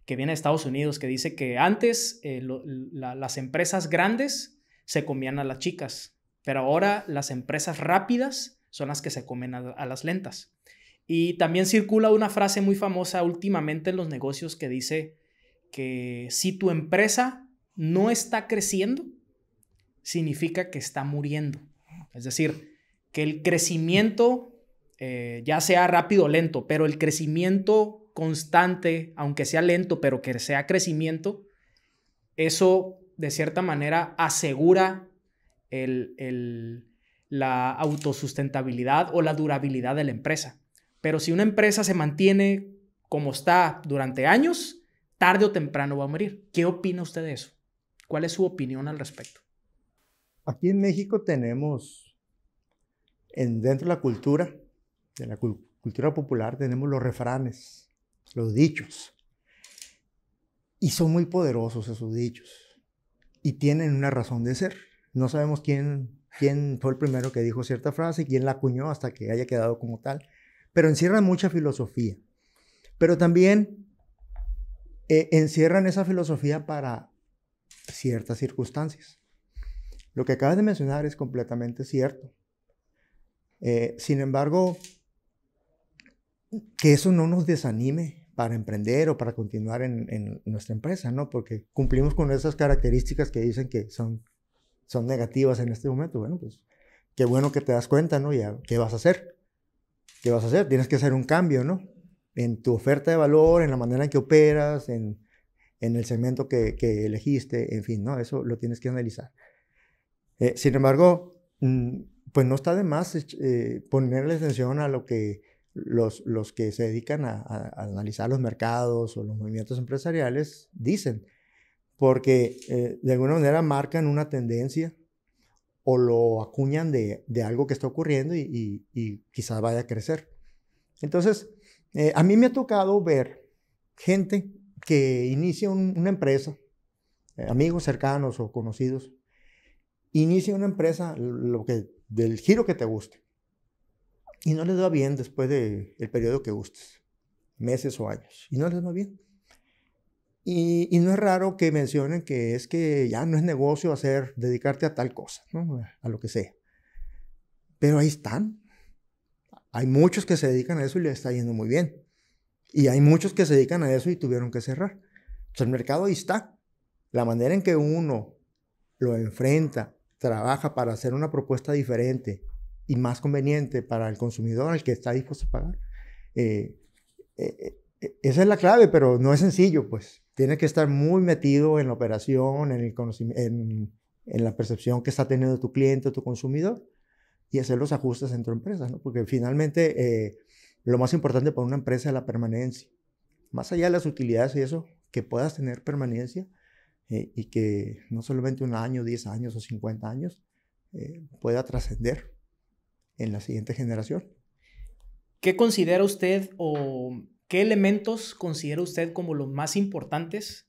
que viene de Estados Unidos, que dice que antes las empresas grandes se comían a las chicas, pero ahora las empresas rápidas son las que se comen a las lentas. Y también circula una frase muy famosa últimamente en los negocios que dice que si tu empresa no está creciendo, significa que está muriendo. Es decir, que el crecimiento, ya sea rápido o lento, pero el crecimiento constante, aunque sea lento, pero que sea crecimiento, eso de cierta manera asegura la autosustentabilidad o la durabilidad de la empresa. Pero si una empresa se mantiene como está durante años, tarde o temprano va a morir. ¿Qué opina usted de eso? ¿Cuál es su opinión al respecto? Aquí en México tenemos, dentro de la cultura, de la cultura popular, tenemos los refranes, los dichos. Y son muy poderosos esos dichos. Y tienen una razón de ser. No sabemos quién fue el primero que dijo cierta frase y quién la acuñó hasta que haya quedado como tal. Pero encierran mucha filosofía. Pero también encierran esa filosofía para ciertas circunstancias. Lo que acabas de mencionar es completamente cierto. Sin embargo, que eso no nos desanime para emprender o para continuar en nuestra empresa, ¿no? Porque cumplimos con esas características que dicen que son negativas en este momento. Bueno, pues qué bueno que te das cuenta, ¿no? Ya, ¿qué vas a hacer? ¿Qué vas a hacer? Tienes que hacer un cambio, ¿no? En tu oferta de valor, en la manera en que operas, en el segmento que elegiste, en fin, ¿no? Eso lo tienes que analizar. Sin embargo, pues no está de más ponerle atención a lo que los que se dedican a analizar los mercados o los movimientos empresariales dicen, porque de alguna manera marcan una tendencia o lo acuñan de algo que está ocurriendo y quizás vaya a crecer. Entonces, a mí me ha tocado ver gente que inicia una empresa, amigos cercanos o conocidos, inicia una empresa del giro que te guste y no les va bien después del periodo que gustes, meses o años, y no les va bien. Y no es raro que mencionen que es que ya no es negocio dedicarte a tal cosa, ¿no? A lo que sea. Pero ahí están. Hay muchos que se dedican a eso y les está yendo muy bien. Y hay muchos que se dedican a eso y tuvieron que cerrar. Entonces el mercado ahí está. La manera en que uno lo enfrenta, trabaja para hacer una propuesta diferente y más conveniente para el consumidor, al que está dispuesto a pagar. Esa es la clave, pero no es sencillo, pues. Tienes que estar muy metido en la operación, en el conocimiento, en la percepción que está teniendo tu cliente o tu consumidor y hacer los ajustes en tu empresa, ¿no? Porque finalmente lo más importante para una empresa es la permanencia. Más allá de las utilidades y eso, que puedas tener permanencia y que no solamente un año, 10 años o 50 años pueda trascender en la siguiente generación. ¿Qué considera usted o qué elementos considera usted como los más importantes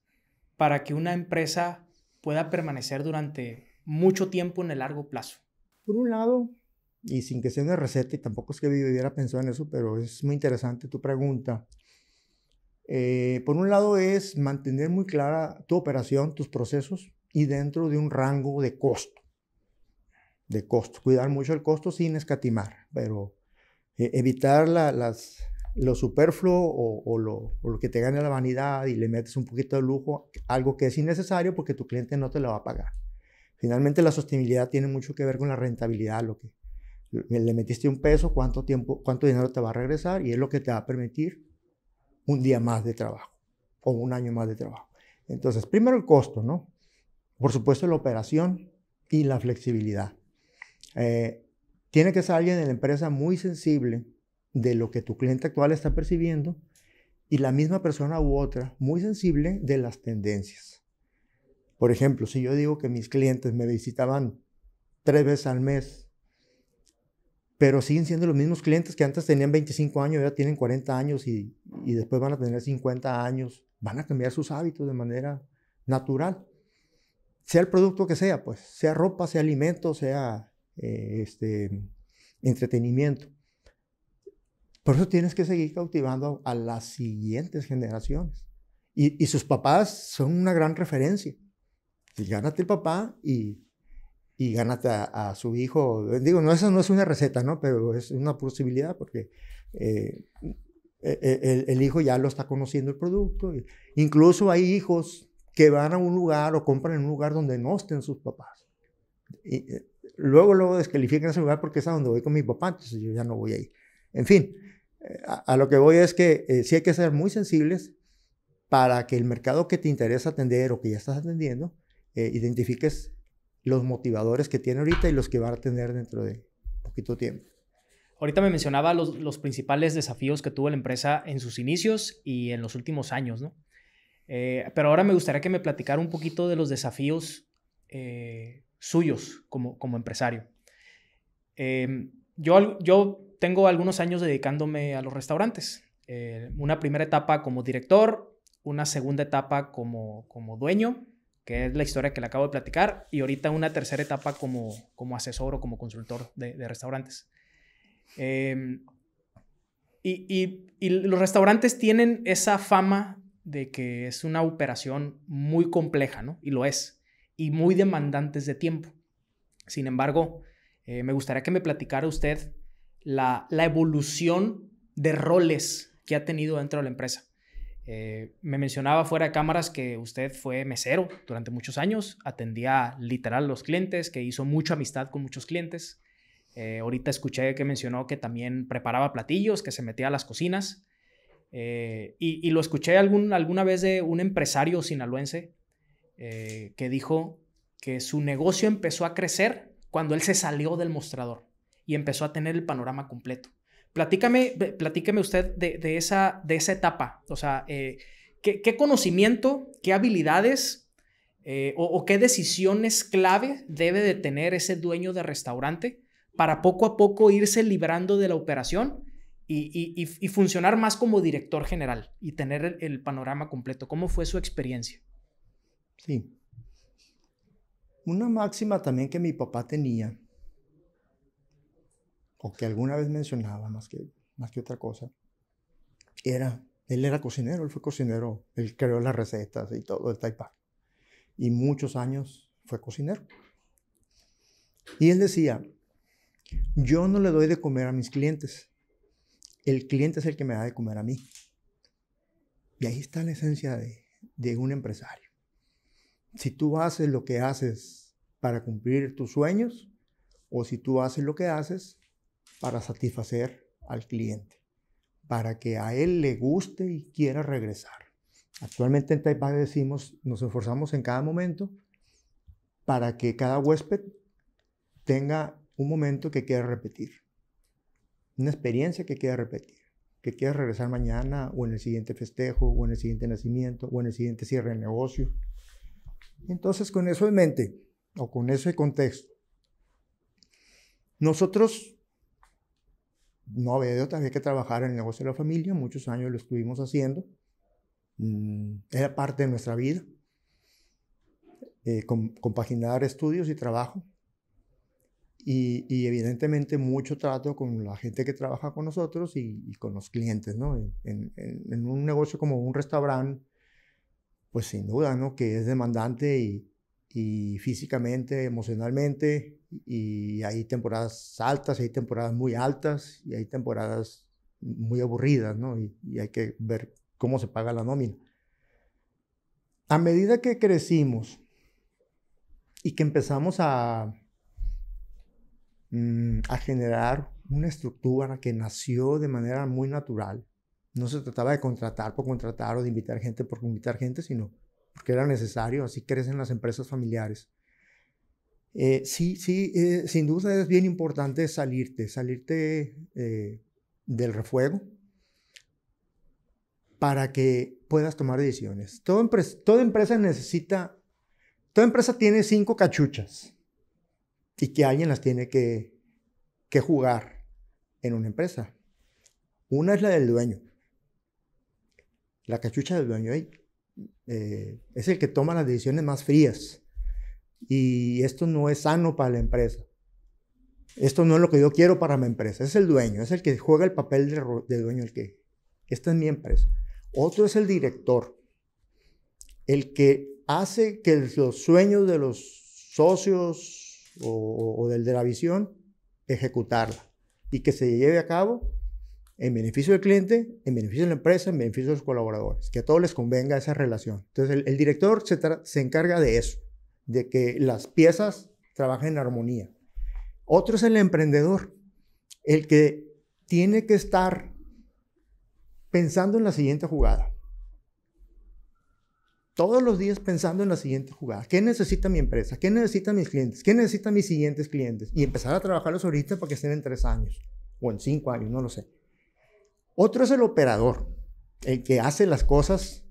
para que una empresa pueda permanecer durante mucho tiempo en el largo plazo? Por un lado, y sin que sea una receta, y tampoco es que hubiera pensado en eso, pero es muy interesante tu pregunta, Por un lado es mantener muy clara tu operación, tus procesos y dentro de un rango de costo. Cuidar mucho el costo sin escatimar, pero evitar lo superfluo o lo que te gane la vanidad y le metes un poquito de lujo, algo que es innecesario porque tu cliente no te lo va a pagar. Finalmente la sostenibilidad tiene mucho que ver con la rentabilidad, lo que le metiste un peso, cuánto dinero te va a regresar y es lo que te va a permitir un día más de trabajo o un año más de trabajo. Entonces, primero el costo, ¿no? Por supuesto la operación y la flexibilidad. Tiene que ser alguien en la empresa muy sensible de lo que tu cliente actual está percibiendo y la misma persona u otra muy sensible de las tendencias. Por ejemplo, si yo digo que mis clientes me visitaban 3 veces al mes, pero siguen siendo los mismos clientes que antes tenían 25 años, ya tienen 40 años y después van a tener 50 años, van a cambiar sus hábitos de manera natural. Sea el producto que sea, pues, sea ropa, sea alimento, sea entretenimiento. Por eso tienes que seguir cautivando a las siguientes generaciones. Y sus papás son una gran referencia. Y gánate el papá y gánate a su hijo. Digo, no, eso no es una receta, ¿no? Pero es una posibilidad porque el hijo ya lo está conociendo el producto. Incluso hay hijos que van a un lugar o compran en un lugar donde no estén sus papás. Y luego descalifican ese lugar porque es a donde voy con mi papá, entonces yo ya no voy ahí. En fin, a lo que voy es que sí hay que ser muy sensibles para que el mercado que te interesa atender o que ya estás atendiendo, identifiques los motivadores que tiene ahorita y los que va a tener dentro de poquito tiempo. Ahorita me mencionaba los principales desafíos que tuvo la empresa en sus inicios y en los últimos años, ¿no? Pero ahora me gustaría que me platicara un poquito de los desafíos suyos como empresario. Yo tengo algunos años dedicándome a los restaurantes. Una primera etapa como director, una segunda etapa como dueño, que es la historia que le acabo de platicar, y ahorita una tercera etapa como asesor o como consultor de restaurantes. Y los restaurantes tienen esa fama de que es una operación muy compleja, ¿no? Y lo es, y muy demandantes de tiempo. Sin embargo, me gustaría que me platicara usted la evolución de roles que ha tenido dentro de la empresa. Me mencionaba fuera de cámaras que usted fue mesero durante muchos años, atendía literal a los clientes, que hizo mucha amistad con muchos clientes. Ahorita escuché que mencionó que también preparaba platillos, que se metía a las cocinas. Y lo escuché alguna vez de un empresario sinaloense que dijo que su negocio empezó a crecer cuando él se salió del mostrador y empezó a tener el panorama completo. Platícame usted de esa etapa. O sea, ¿qué conocimiento, qué habilidades o qué decisiones clave debe de tener ese dueño de restaurante para poco a poco irse librando de la operación y funcionar más como director general y tener el panorama completo? ¿Cómo fue su experiencia? Sí. Una máxima también que mi papá tenía, o que alguna vez mencionaba más que otra cosa, él era cocinero, él fue cocinero, él creó las recetas y todo el taipán. Y muchos años fue cocinero. Y él decía, yo no le doy de comer a mis clientes, el cliente es el que me da de comer a mí. Y ahí está la esencia de un empresario. Si tú haces lo que haces para cumplir tus sueños, o si tú haces lo que haces para satisfacer al cliente, para que a él le guste y quiera regresar. Actualmente en Taipei decimos, nos esforzamos en cada momento para que cada huésped tenga un momento que quiera repetir, una experiencia que quiera repetir, que quiera regresar mañana o en el siguiente festejo o en el siguiente nacimiento o en el siguiente cierre de negocio. Entonces, con eso en mente o con ese contexto, nosotros no había de otra, había que trabajar en el negocio de la familia, muchos años lo estuvimos haciendo, era parte de nuestra vida, compaginar estudios y trabajo. y evidentemente mucho trato con la gente que trabaja con nosotros y con los clientes, ¿no? En un negocio como un restaurante, pues sin duda, ¿no? Que es demandante y físicamente, emocionalmente, y hay temporadas altas, hay temporadas muy altas y hay temporadas muy aburridas, ¿no? Y hay que ver cómo se paga la nómina. A medida que crecimos y que empezamos a generar una estructura que nació de manera muy natural. No se trataba de contratar por contratar o de invitar gente por invitar gente, sino porque era necesario, así crecen las empresas familiares. Sin duda es bien importante salirte del refuego para que puedas tomar decisiones. Toda empresa tiene 5 cachuchas y que alguien las tiene que jugar en una empresa. Una es la del dueño. La cachucha del dueño es el que toma las decisiones más frías. Y esto no es sano para la empresa. Esto no es lo que yo quiero para mi empresa. Es el dueño, es el que juega el papel de dueño. Esta es mi empresa. Otro es el director. El que hace que los sueños de los socios o del de la visión, ejecutarla y que se lleve a cabo en beneficio del cliente, en beneficio de la empresa, en beneficio de los colaboradores, que a todos les convenga esa relación. Entonces el director se encarga de eso, de que las piezas trabajen en armonía. Otro es el emprendedor, el que tiene que estar pensando en la siguiente jugada. Todos los días pensando en la siguiente jugada. ¿Qué necesita mi empresa? ¿Qué necesitan mis clientes? ¿Qué necesitan mis siguientes clientes? Y empezar a trabajarlos ahorita para que estén en 3 años o en 5 años, no lo sé. Otro es el operador, el que hace las cosas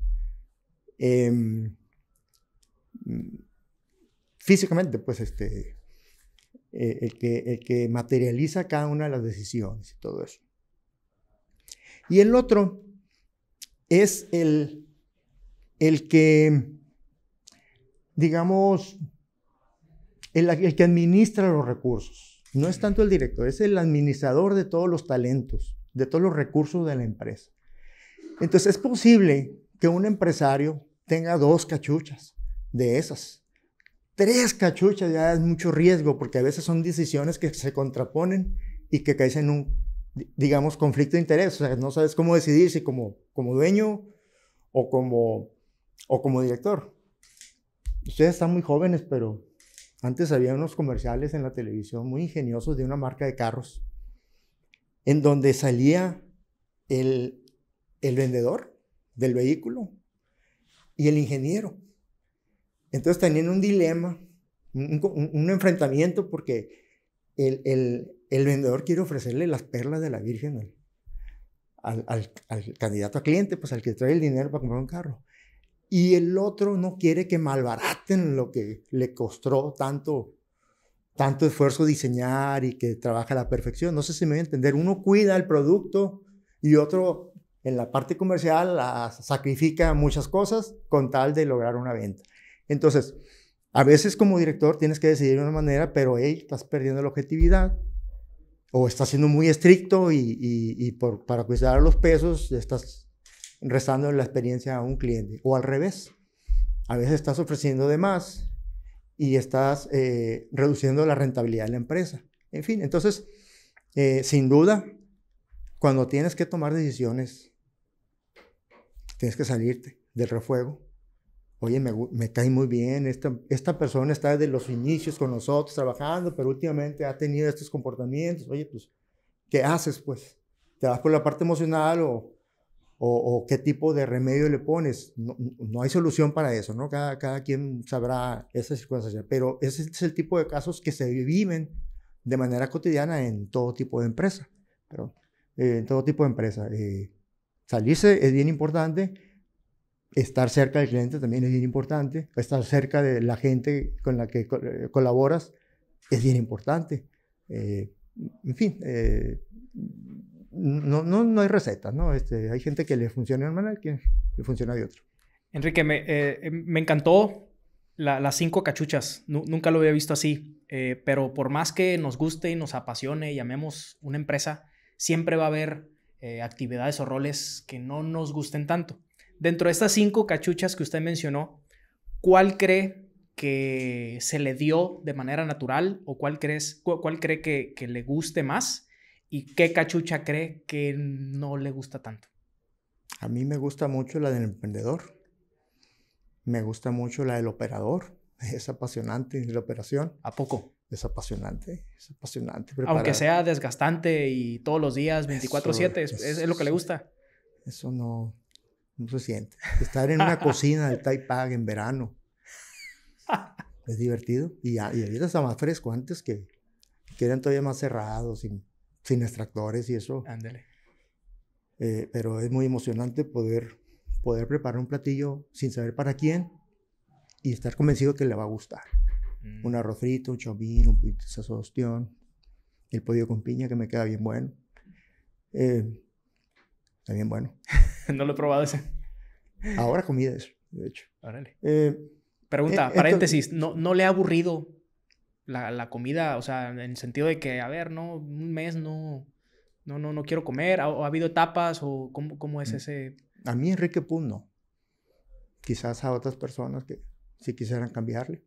físicamente, pues el que materializa cada una de las decisiones y todo eso. Y el otro es el que, digamos, el que administra los recursos. No es tanto el director, es el administrador de todos los talentos, de todos los recursos de la empresa. Entonces es posible que un empresario tenga 2 cachuchas de esas. 3 cachuchas ya es mucho riesgo, porque a veces son decisiones que se contraponen y que caen en un, digamos, conflicto de interés. O sea, no sabes cómo decidir si como dueño o como director. Ustedes están muy jóvenes, pero antes había unos comerciales en la televisión muy ingeniosos de una marca de carros, en donde salía el vendedor del vehículo y el ingeniero. Entonces tenían un dilema, un enfrentamiento, porque el vendedor quiere ofrecerle las perlas de la Virgen al candidato a cliente, pues al que trae el dinero para comprar un carro. Y el otro no quiere que malbaraten lo que le costó tanto esfuerzo diseñar y que trabaja a la perfección. No sé si me voy a entender. Uno cuida el producto y otro en la parte comercial sacrifica muchas cosas con tal de lograr una venta. Entonces, a veces como director tienes que decidir de una manera, pero estás perdiendo la objetividad o estás siendo muy estricto para cuidar los pesos estás restando la experiencia a un cliente, o al revés. A veces estás ofreciendo de más y estás reduciendo la rentabilidad de la empresa. En fin, entonces, sin duda, cuando tienes que tomar decisiones, tienes que salirte del refuego. Oye, me cae muy bien, esta persona está desde los inicios con nosotros trabajando, pero últimamente ha tenido estos comportamientos. Oye, pues, ¿qué haces, pues? ¿Te vas por la parte emocional o qué tipo de remedio le pones? No hay solución para eso, ¿no? Cada quien sabrá esas circunstancias, pero ese es el tipo de casos que se viven de manera cotidiana en todo tipo de empresa. Salirse es bien importante, estar cerca del cliente también es bien importante, estar cerca de la gente con la que colaboras es bien importante. En fin, no hay recetas, ¿no? Hay gente que le funciona de una manera y que le funciona de otra. Enrique, me encantó Las 5 cachuchas, nunca lo había visto así, pero por más que nos guste y nos apasione y amemos una empresa, siempre va a haber actividades o roles que no nos gusten tanto. Dentro de estas 5 cachuchas que usted mencionó, ¿cuál cree que se le dio de manera natural o cuál cree que le guste más y qué cachucha cree que no le gusta tanto? A mí me gusta mucho la del emprendedor. Me gusta mucho la del operador. Es apasionante la operación. ¿A poco? Es apasionante. Aunque sea desgastante y todos los días, 24/7, es lo que le gusta. Eso no se siente. Estar en una cocina del Taipag en verano es divertido. Y ahorita está más fresco. Antes que eran todavía más cerrados, sin extractores y eso. Ándale. Pero es muy emocionante poder preparar un platillo sin saber para quién y estar convencido que le va a gustar. Un arroz frito, un chauvin, un poquito de salsa de ostión, el pollo con piña que me queda bien bueno. Está bien bueno. No lo he probado ese. Ahora comí de eso, de hecho. Órale. Pregunta, paréntesis, ¿no le ha aburrido la comida? O sea, en el sentido de que, a ver, no, un mes no quiero comer. ¿O ha habido etapas? ¿O cómo es ese...? A mí, Enrique Puz, no. Quizás a otras personas que sí quisieran cambiarle.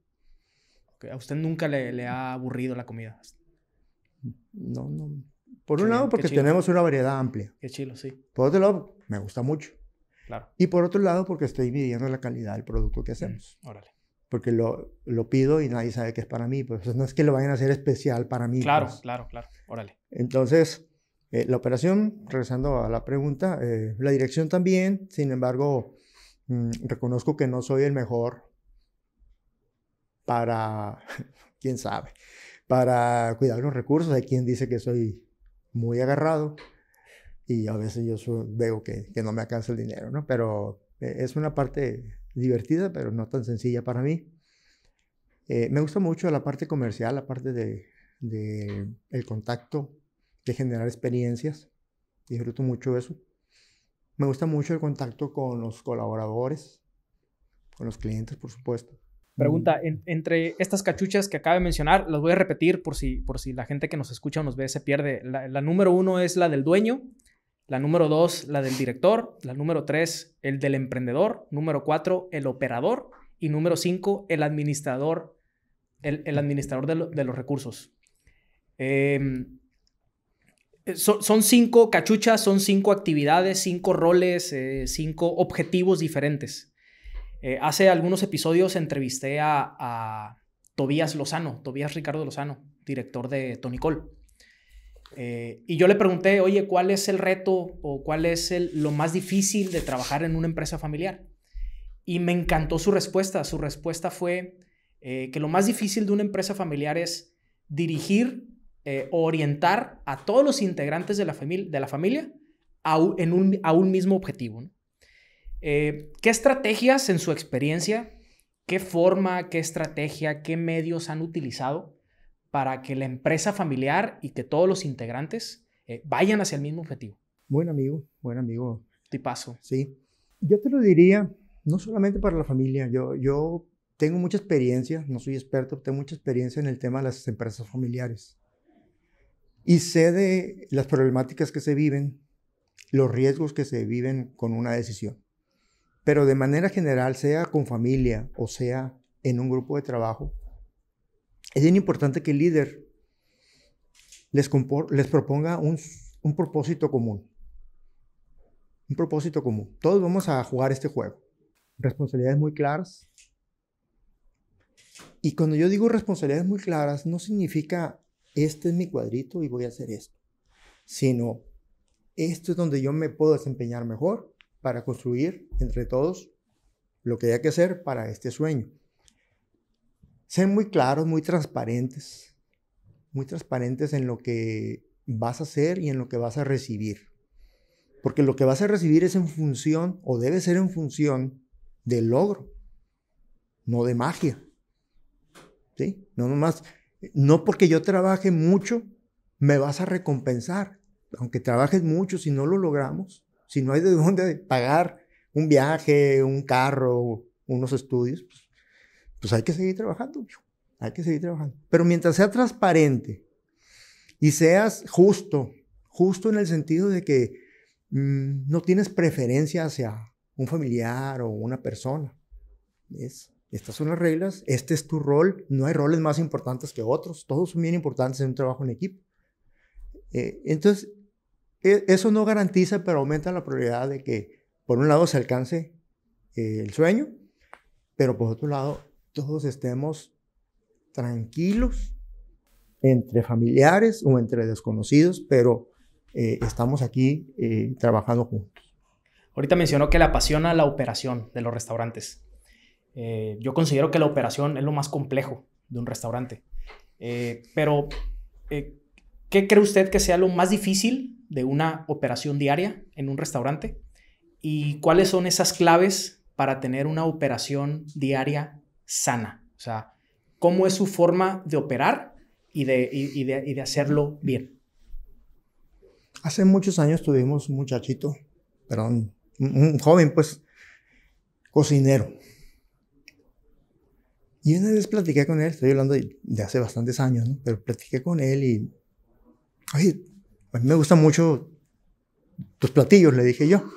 Okay. ¿A usted nunca le ha aburrido la comida? No. Por un lado, porque tenemos una variedad amplia. Qué chilo, sí. Por otro lado, me gusta mucho. Claro. Y por otro lado, porque estoy midiendo la calidad del producto que hacemos. Órale. Porque lo pido y nadie sabe que es para mí. Pues no es que lo vayan a hacer especial para mí. Claro, pues. claro. Órale. Entonces, la operación, regresando a la pregunta, la dirección también. Sin embargo, reconozco que no soy el mejor para, quién sabe, para cuidar los recursos. Hay quien dice que soy muy agarrado y a veces yo veo que no me alcanza el dinero, ¿no? Pero es una parte divertida, pero no tan sencilla para mí. Me gusta mucho la parte comercial, la parte de el contacto, de generar experiencias. Disfruto mucho eso. Me gusta mucho el contacto con los colaboradores, con los clientes, por supuesto. Pregunta, entre estas cachuchas que acabo de mencionar, las voy a repetir por si la gente que nos escucha o nos ve se pierde. La número 1 es la del dueño, la número 2 la del director, la número 3 el del emprendedor, número 4 el operador y número 5 el administrador, el administrador de los recursos. Son 5 cachuchas, son 5 actividades, 5 roles, 5 objetivos diferentes. Hace algunos episodios entrevisté a Tobías Ricardo Lozano, director de Tonicol. Y yo le pregunté, oye, ¿cuál es el reto o cuál es lo más difícil de trabajar en una empresa familiar? Y me encantó su respuesta. Su respuesta fue que lo más difícil de una empresa familiar es dirigir o orientar a todos los integrantes de la familia a un mismo objetivo, ¿no? ¿Qué estrategias en su experiencia, qué forma, qué estrategia, qué medios han utilizado para que la empresa familiar y que todos los integrantes vayan hacia el mismo objetivo? Buen amigo. Tipazo. Sí. Yo te lo diría, no solamente para la familia. Yo tengo mucha experiencia, no soy experto, tengo mucha experiencia en el tema de las empresas familiares. Y sé de las problemáticas que se viven, los riesgos que se viven con una decisión. Pero de manera general, sea con familia o sea en un grupo de trabajo, es bien importante que el líder les proponga un propósito común. Un propósito común. Todos vamos a jugar este juego. Responsabilidades muy claras. Y cuando yo digo responsabilidades muy claras, no significa este es mi cuadrito y voy a hacer esto, sino esto es donde yo me puedo desempeñar mejor para construir entre todos lo que haya que hacer para este sueño. Ser muy claros, muy transparentes en lo que vas a hacer y en lo que vas a recibir. Porque lo que vas a recibir es en función, o debe ser en función del logro, no de magia. ¿Sí? No porque yo trabaje mucho, me vas a recompensar. Aunque trabajes mucho, si no lo logramos, si no hay de dónde pagar un viaje, un carro, unos estudios, pues hay que seguir trabajando, mijo. Hay que seguir trabajando. Pero mientras sea transparente y seas justo en el sentido de que no tienes preferencia hacia un familiar o una persona. Estas son las reglas, este es tu rol, no hay roles más importantes que otros, todos son bien importantes en un trabajo en equipo. Entonces, eso no garantiza, pero aumenta la probabilidad de que, por un lado, se alcance el sueño, pero por otro lado, todos estemos tranquilos entre familiares o entre desconocidos, pero estamos aquí trabajando juntos. Ahorita mencionó que le apasiona la operación de los restaurantes. Yo considero que la operación es lo más complejo de un restaurante. Pero, ¿qué cree usted que sea lo más difícil de una operación diaria en un restaurante? ¿Y cuáles son esas claves para tener una operación diaria sana? O sea, ¿cómo es su forma de operar y de hacerlo bien? Hace muchos años tuvimos un muchachito, un joven, pues, cocinero. Y una vez platiqué con él, estoy hablando de hace bastantes años, ¿no? Pero platiqué con él y, oye, a mí me gustan mucho tus platillos, le dije yo.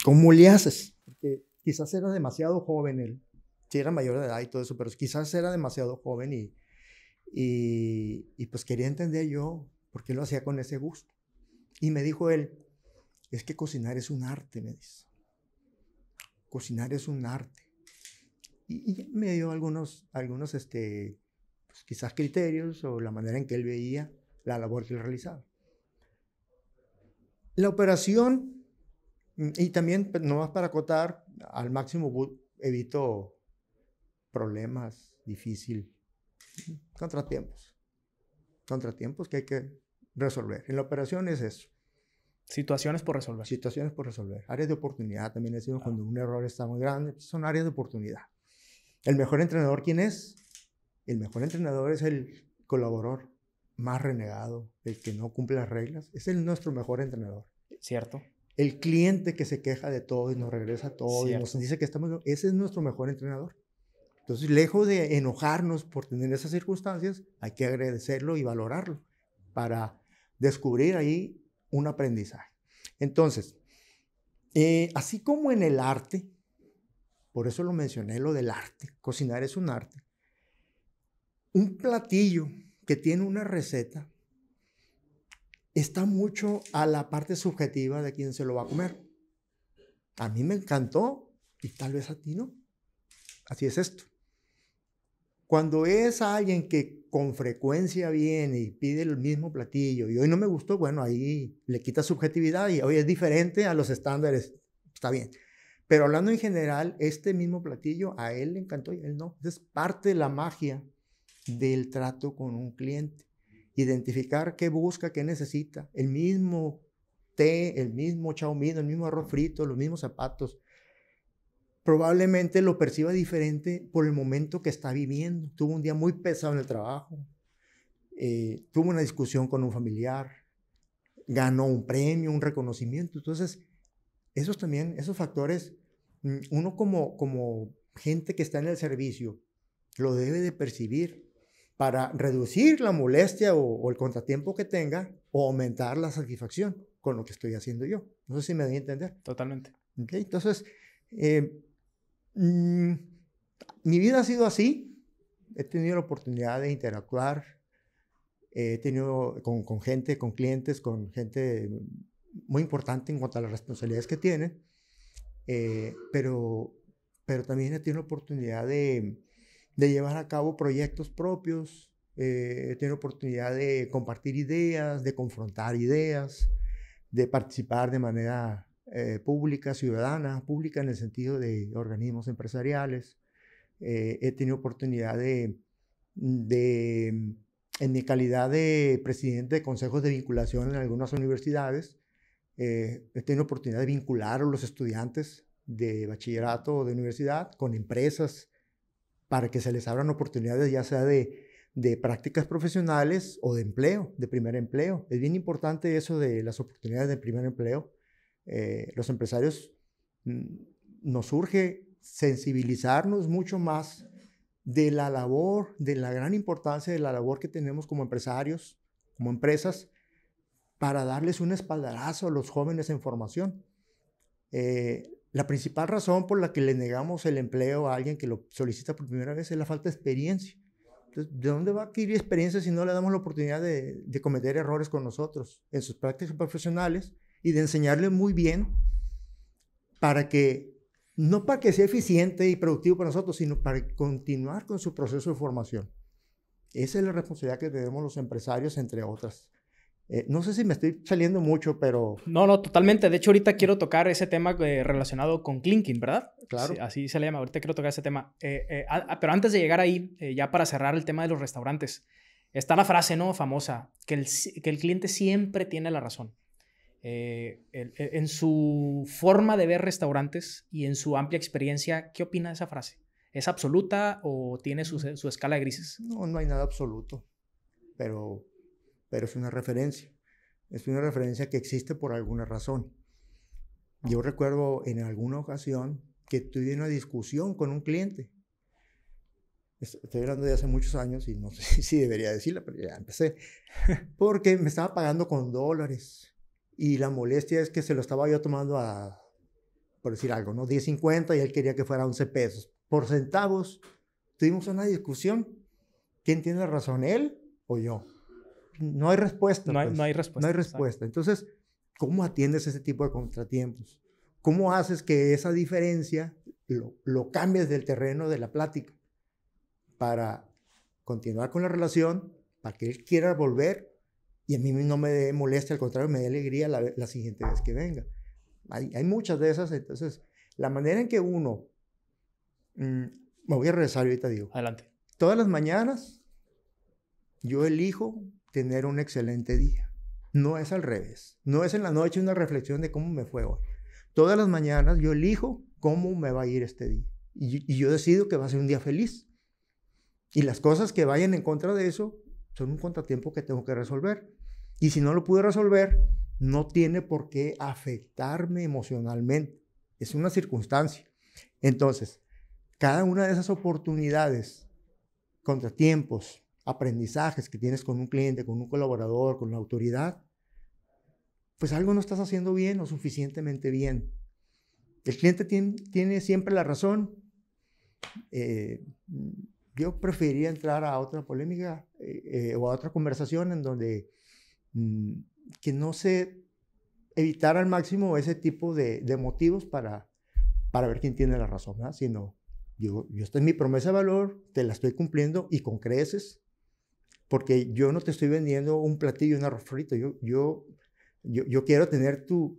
¿Cómo le haces? Porque quizás era demasiado joven él. Sí, era mayor de edad y todo eso, pero quizás era demasiado joven y pues quería entender yo por qué lo hacía con ese gusto. Y me dijo él, es que cocinar es un arte, me dice. Cocinar es un arte. Y me dio algunos pues quizás criterios o la manera en que él veía la labor que él realizaba. La operación, y también, no más para acotar, al máximo evito problemas difíciles, contratiempos que hay que resolver. En la operación es eso. Situaciones por resolver. Situaciones por resolver. Áreas de oportunidad también decimos cuando un error está muy grande, son áreas de oportunidad. ¿El mejor entrenador quién es? El mejor entrenador es el colaborador más renegado, el que no cumple las reglas. Es nuestro mejor entrenador. Cierto. El cliente que se queja de todo y nos regresa todo. Cierto. Y nos dice que estamos... Ese es nuestro mejor entrenador. Entonces, lejos de enojarnos por tener esas circunstancias, hay que agradecerlo y valorarlo para descubrir ahí un aprendizaje. Entonces, así como en el arte, por eso lo mencioné, lo del arte, cocinar es un arte. Un platillo que tiene una receta está mucho a la parte subjetiva de quien se lo va a comer. A mí me encantó y tal vez a ti no. Así es esto. Cuando es alguien que con frecuencia viene y pide el mismo platillo y hoy no me gustó, bueno, ahí le quita subjetividad y hoy es diferente a los estándares, está bien. Pero hablando en general, este mismo platillo a él le encantó y a él no. Es parte de la magia del trato con un cliente. Identificar qué busca, qué necesita. El mismo té, el mismo chow mein, el mismo arroz frito, los mismos zapatos. Probablemente lo perciba diferente por el momento que está viviendo. Tuvo un día muy pesado en el trabajo. Tuvo una discusión con un familiar. Ganó un premio, un reconocimiento. Entonces, esos factores, uno como gente que está en el servicio, lo debe de percibir para reducir la molestia o el contratiempo que tenga o aumentar la satisfacción con lo que estoy haciendo yo. No sé si me doy a entender. Totalmente. Okay, entonces, mi vida ha sido así. He tenido la oportunidad de interactuar. He tenido con gente, con clientes, con gente muy importante en cuanto a las responsabilidades que tiene. Pero también he tenido la oportunidad de llevar a cabo proyectos propios, he tenido oportunidad de compartir ideas, de confrontar ideas, de participar de manera pública, ciudadana, pública en el sentido de organismos empresariales. He tenido oportunidad en mi calidad de presidente de consejos de vinculación en algunas universidades, he tenido oportunidad de vincular a los estudiantes de bachillerato o de universidad con empresas para que se les abran oportunidades ya sea de prácticas profesionales o de empleo, de primer empleo. Es bien importante eso de las oportunidades de primer empleo. Los empresarios nos surge sensibilizarnos mucho más de la labor, de la gran importancia de la labor que tenemos como empresarios, como empresas, para darles un espaldarazo a los jóvenes en formación. La principal razón por la que le negamos el empleo a alguien que lo solicita por primera vez es la falta de experiencia. Entonces, ¿de dónde va a adquirir experiencia si no le damos la oportunidad de cometer errores con nosotros en sus prácticas profesionales y de enseñarle muy bien para que, no para que sea eficiente y productivo para nosotros, sino para continuar con su proceso de formación? Esa es la responsabilidad que tenemos los empresarios, entre otras. No sé si me estoy saliendo mucho, pero... No, totalmente. De hecho, ahorita quiero tocar ese tema relacionado con Clinking, ¿verdad? Claro. Sí, así se le llama. Ahorita quiero tocar ese tema. Pero antes de llegar ahí, ya para cerrar el tema de los restaurantes, está la frase, ¿no? Famosa, que el cliente siempre tiene la razón. En su forma de ver restaurantes y en su amplia experiencia, ¿qué opina de esa frase? ¿Es absoluta o tiene su escala de grises? No hay nada absoluto, pero es una referencia. Es una referencia que existe por alguna razón. Yo recuerdo en alguna ocasión que tuve una discusión con un cliente. Estoy hablando de hace muchos años y no sé si debería decirla, pero ya empecé. Porque me estaba pagando con dólares. Y la molestia es que se lo estaba yo tomando por decir algo, ¿no? 10.50 y él quería que fuera 11 pesos. Por centavos, tuvimos una discusión. ¿Quién tiene la razón, él o yo? No hay respuesta. No hay respuesta. No hay respuesta. Entonces, ¿cómo atiendes ese tipo de contratiempos? ¿Cómo haces que esa diferencia lo cambies del terreno de la plática para continuar con la relación, para que él quiera volver y a mí no me dé molestia, al contrario, me dé alegría la siguiente vez que venga? Hay muchas de esas. Entonces, la manera en que uno... me voy a regresar ahorita, digo. Adelante. Todas las mañanas yo elijo tener un excelente día. No es al revés. No es en la noche una reflexión de cómo me fue hoy. Todas las mañanas yo elijo cómo me va a ir este día. Y yo decido que va a ser un día feliz. Y las cosas que vayan en contra de eso son un contratiempo que tengo que resolver. Y si no lo pude resolver, no tiene por qué afectarme emocionalmente. Es una circunstancia. Entonces, cada una de esas oportunidades, contratiempos, aprendizajes que tienes con un cliente, con un colaborador, con la autoridad, pues algo no estás haciendo bien o suficientemente bien. El cliente tiene siempre la razón. Yo preferiría entrar a otra polémica o a otra conversación en donde que no se evitar al máximo ese tipo de motivos para ver quién tiene la razón, ¿verdad? Sino esta es mi promesa de valor, te la estoy cumpliendo y con creces. Porque yo no te estoy vendiendo un platillo, un arroz frito. Yo quiero tener tu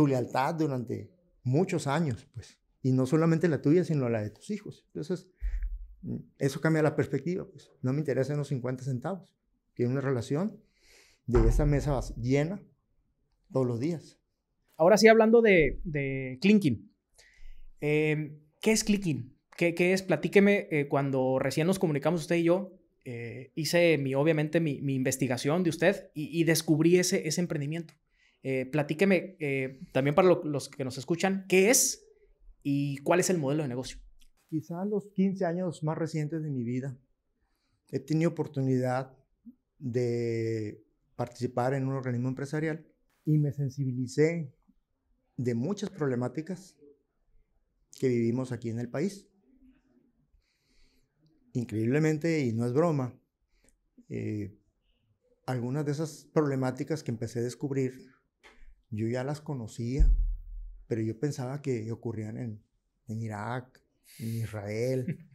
lealtad durante muchos años, pues. Y no solamente la tuya, sino la de tus hijos. Entonces, eso cambia la perspectiva, pues. No me interesan los 50 centavos. Quiero una relación de esa mesa llena todos los días. Ahora sí, hablando de Clinking. ¿Qué es Clinking? ¿Qué es? Platíqueme. Cuando recién nos comunicamos usted y yo, hice obviamente mi investigación de usted y descubrí ese emprendimiento. Platíqueme también para los que nos escuchan, ¿qué es y cuál es el modelo de negocio? Quizá los 15 años más recientes de mi vida he tenido oportunidad de participar en un organismo empresarial y me sensibilicé de muchas problemáticas que vivimos aquí en el país. Increíblemente, y no es broma, algunas de esas problemáticas que empecé a descubrir, yo ya las conocía, pero yo pensaba que ocurrían en Irak, en Israel,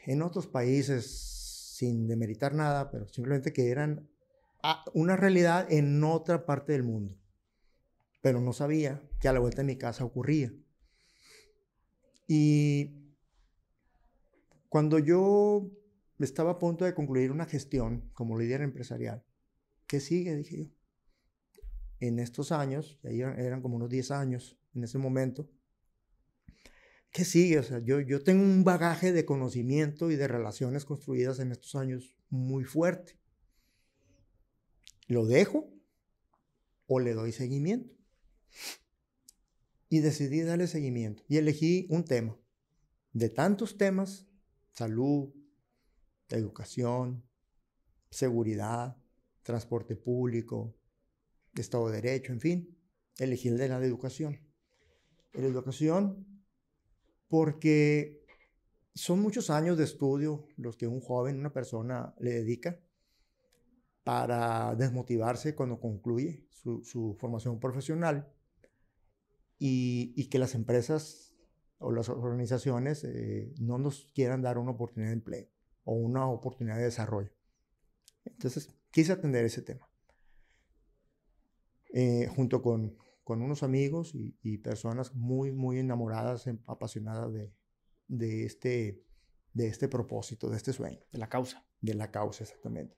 en otros países, sin demeritar nada, pero simplemente que eran una realidad en otra parte del mundo. Pero no sabía que a la vuelta de mi casa ocurría. Y cuando yo estaba a punto de concluir una gestión como líder empresarial, ¿qué sigue? Dije yo. En estos años, ya eran como unos 10 años en ese momento, ¿qué sigue? O sea, yo tengo un bagaje de conocimiento y de relaciones construidas en estos años muy fuerte. ¿Lo dejo o le doy seguimiento? y decidí darle seguimiento. Y elegí un tema. De tantos temas, salud, educación, seguridad, transporte público, Estado de Derecho, en fin, elegí el de la educación. La educación porque son muchos años de estudio los que un joven, una persona le dedica para desmotivarse cuando concluye su formación profesional y que las empresas o las organizaciones no nos quieran dar una oportunidad de empleo o una oportunidad de desarrollo. Entonces, quise atender ese tema. Junto con unos amigos y personas muy, muy enamoradas, apasionadas de este propósito, de este sueño. De la causa. De la causa, exactamente.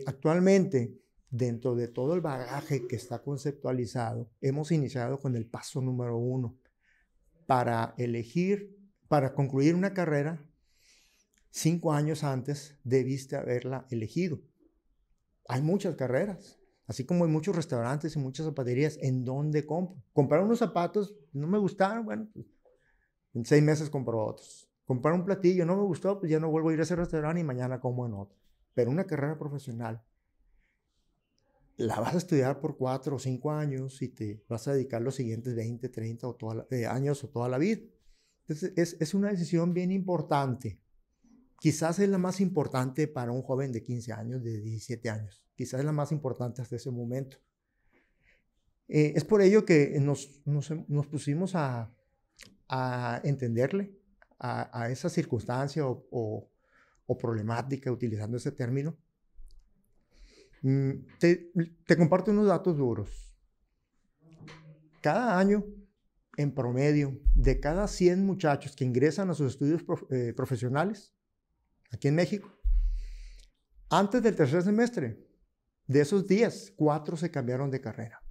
Actualmente, dentro de todo el bagaje que está conceptualizado, hemos iniciado con el paso número 1 para concluir una carrera. 5 años antes debiste haberla elegido. Hay muchas carreras, así como hay muchos restaurantes y muchas zapaterías. ¿En dónde compro? Comprar unos zapatos, no me gustaron, bueno, pues, en 6 meses compro otros. Comprar un platillo, no me gustó, pues ya no vuelvo a ir a ese restaurante y mañana como en otro. Pero una carrera profesional, la vas a estudiar por 4 o 5 años y te vas a dedicar los siguientes 20, 30 años o toda la vida. Entonces, es una decisión bien importante. Quizás es la más importante para un joven de 15 años, de 17 años. Quizás es la más importante hasta ese momento. Es por ello que nos pusimos a entenderle a esa circunstancia o problemática, utilizando ese término. Te comparto unos datos duros. Cada año, en promedio, de cada 100 muchachos que ingresan a sus estudios profesionales, aquí en México, antes del tercer semestre, de esos 10, 4 se cambiaron de carrera.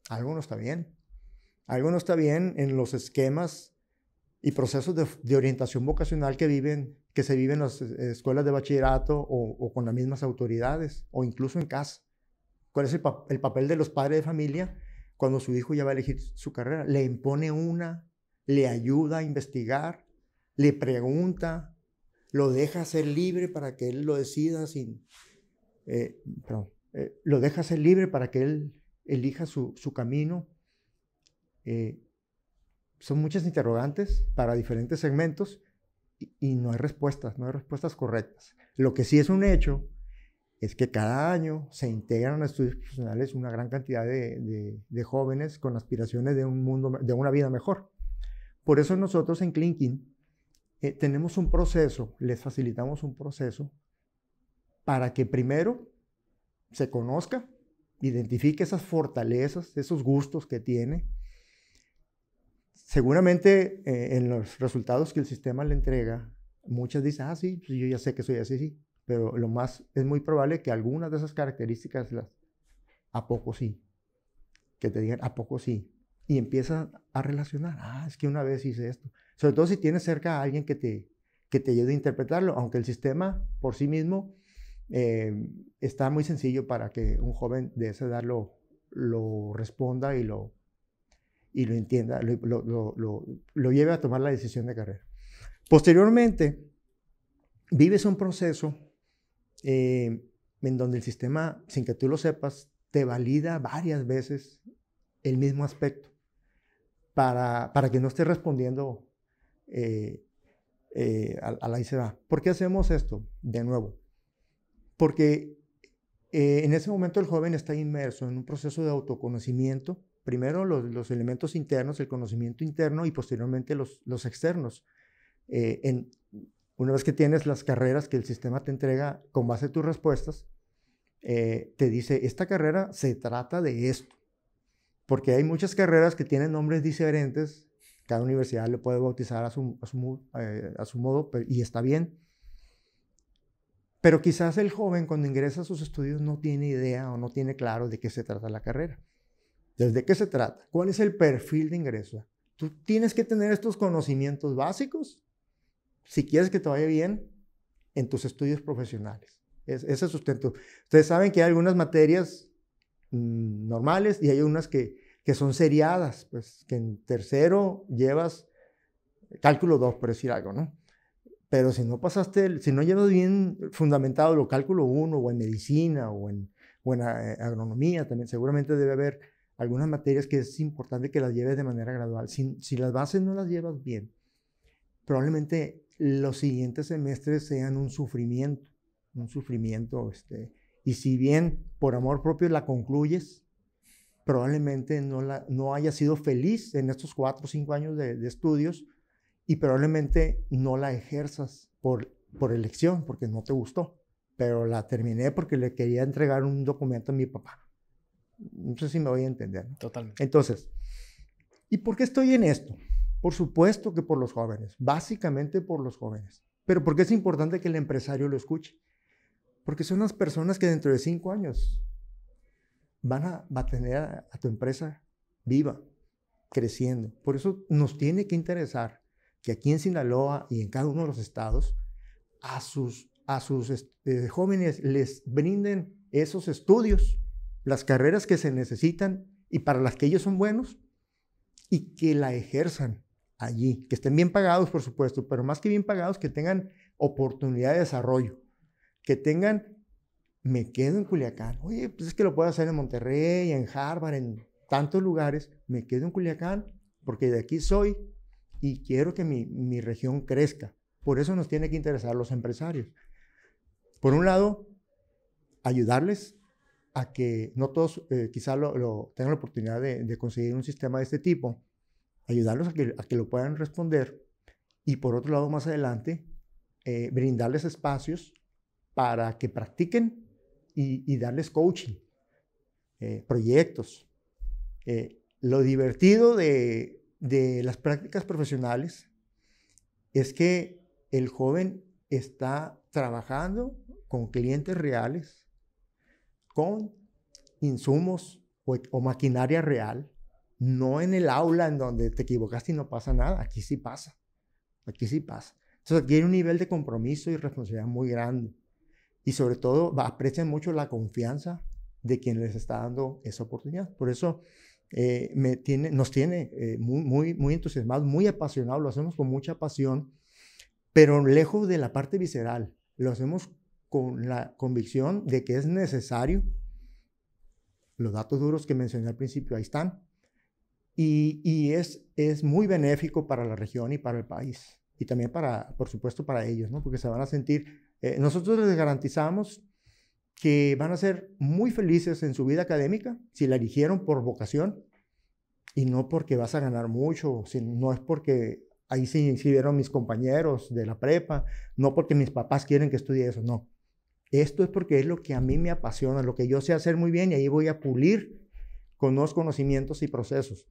Algo no está bien. Algo no está bien en los esquemas y procesos de orientación vocacional que se viven en las escuelas de bachillerato o con las mismas autoridades o incluso en casa. ¿Cuál es el papel de los padres de familia cuando su hijo ya va a elegir su carrera? Le impone le ayuda a investigar, le pregunta, lo deja ser libre para que él lo decida lo deja ser libre para que él elija su camino. Son muchas interrogantes para diferentes segmentos y no hay respuestas correctas. Lo que sí es un hecho es que cada año se integran a estudios profesionales una gran cantidad de jóvenes con aspiraciones de una vida mejor. Por eso nosotros en Clinking tenemos un proceso, les facilitamos un proceso para que primero se conozca, identifique esas fortalezas, esos gustos que tiene. Seguramente en los resultados que el sistema le entrega, muchas dicen, sí, pues yo ya sé que soy así, sí. Pero es muy probable que algunas de esas características, a poco sí. Que te digan, a poco sí. Y empiezas a relacionar, es que una vez hice esto. Sobre todo si tienes cerca a alguien que te ayude a interpretarlo, aunque el sistema por sí mismo está muy sencillo para que un joven de esa edad lo responda y lo entienda, lo lleve a tomar la decisión de carrera. Posteriormente, vives un proceso en donde el sistema, sin que tú lo sepas, te valida varias veces el mismo aspecto para que no estés respondiendo a la ICEBA. ¿Por qué hacemos esto? De nuevo, porque en ese momento el joven está inmerso en un proceso de autoconocimiento. Primero los elementos internos, el conocimiento interno y posteriormente los externos. Una vez que tienes las carreras que el sistema te entrega con base a tus respuestas, te dice, esta carrera se trata de esto. Porque hay muchas carreras que tienen nombres diferentes, cada universidad le puede bautizar a su modo, y está bien. Pero quizás el joven cuando ingresa a sus estudios no tiene idea o no tiene claro de qué se trata la carrera. ¿De qué se trata? ¿Cuál es el perfil de ingreso? Tú tienes que tener estos conocimientos básicos si quieres que te vaya bien en tus estudios profesionales. Ese sustento. Ustedes saben que hay algunas materias normales y hay unas que que son seriadas, pues que en tercero llevas cálculo 2, por decir algo, ¿no? Pero si no si no llevas bien fundamentado lo cálculo 1 o en medicina o en agronomía también, seguramente debe haber algunas materias que es importante que las lleves de manera gradual. Si las bases no las llevas bien, probablemente los siguientes semestres sean un sufrimiento, y si bien por amor propio la concluyes, probablemente no haya sido feliz en estos 4 o 5 años de estudios y probablemente no la ejerzas por elección, porque no te gustó, pero la terminé porque le quería entregar un documento a mi papá. No sé si me voy a entender, ¿no? Totalmente. Entonces, ¿y por qué estoy en esto? Por supuesto que por los jóvenes, básicamente por los jóvenes. Pero ¿por qué es importante que el empresario lo escuche? Porque son las personas que dentro de 5 años van a tener a tu empresa viva, creciendo. Por eso nos tiene que interesar que aquí en Sinaloa y en cada uno de los estados a sus jóvenes les brinden esos estudios, las carreras que se necesitan y para las que ellos son buenos, y que la ejerzan allí, que estén bien pagados, por supuesto, pero más que bien pagados, que tengan oportunidad de desarrollo, que tengan, me quedo en Culiacán, oye, pues es que lo puedo hacer en Monterrey, en Harvard, en tantos lugares, me quedo en Culiacán porque de aquí soy y quiero que mi región crezca. Por eso nos tiene que interesar los empresarios. Por un lado, ayudarles a que no todos quizá tengan la oportunidad de conseguir un sistema de este tipo, ayudarlos a que lo puedan responder, y por otro lado, más adelante, brindarles espacios para que practiquen y darles coaching, proyectos. Lo divertido de las prácticas profesionales es que el joven está trabajando con clientes reales, con insumos o maquinaria real, no en el aula en donde te equivocaste y no pasa nada. Aquí sí pasa. Aquí sí pasa. Entonces aquí hay un nivel de compromiso y responsabilidad muy grande. Y sobre todo aprecian mucho la confianza de quien les está dando esa oportunidad. Por eso nos tiene muy entusiasmados, muy apasionados. Lo hacemos con mucha pasión, pero lejos de la parte visceral. Lo hacemos con la convicción de que es necesario. Los datos duros que mencioné al principio, ahí están. Y es muy benéfico para la región y para el país. Y también por supuesto, para ellos, ¿no? Porque se van a sentir... nosotros les garantizamos que van a ser muy felices en su vida académica si la eligieron por vocación y no porque vas a ganar mucho, no es porque ahí se inscribieron mis compañeros de la prepa, no porque mis papás quieren que estudie eso, no. Esto es porque es lo que a mí me apasiona, lo que yo sé hacer muy bien, y ahí voy a pulir con nuevos conocimientos y procesos.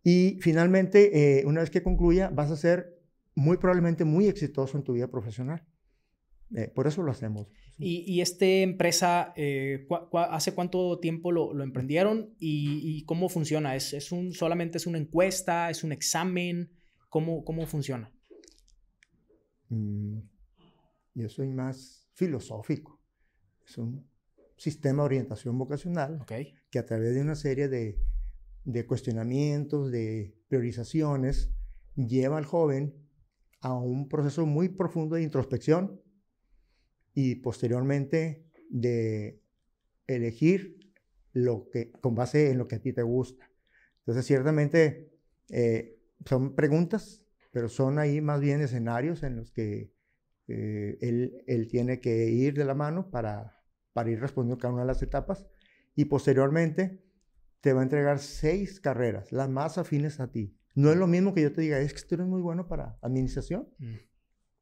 Y finalmente, una vez que concluya, vas a ser muy probablemente muy exitoso en tu vida profesional. Por eso lo hacemos. ¿Y esta empresa, hace cuánto tiempo lo emprendieron y cómo funciona? ¿Solamente es una encuesta? ¿Es un examen? ¿Cómo funciona? Yo soy más filosófico. Es un sistema de orientación vocacional que a través de una serie de cuestionamientos, de priorizaciones, lleva al joven a un proceso muy profundo de introspección y posteriormente de elegir con base en lo que a ti te gusta. Entonces, ciertamente son preguntas, pero son ahí más bien escenarios en los que él tiene que ir de la mano para ir respondiendo cada una de las etapas, y posteriormente te va a entregar 6 carreras, las más afines a ti. No es lo mismo que yo te diga, es que tú eres muy bueno para administración.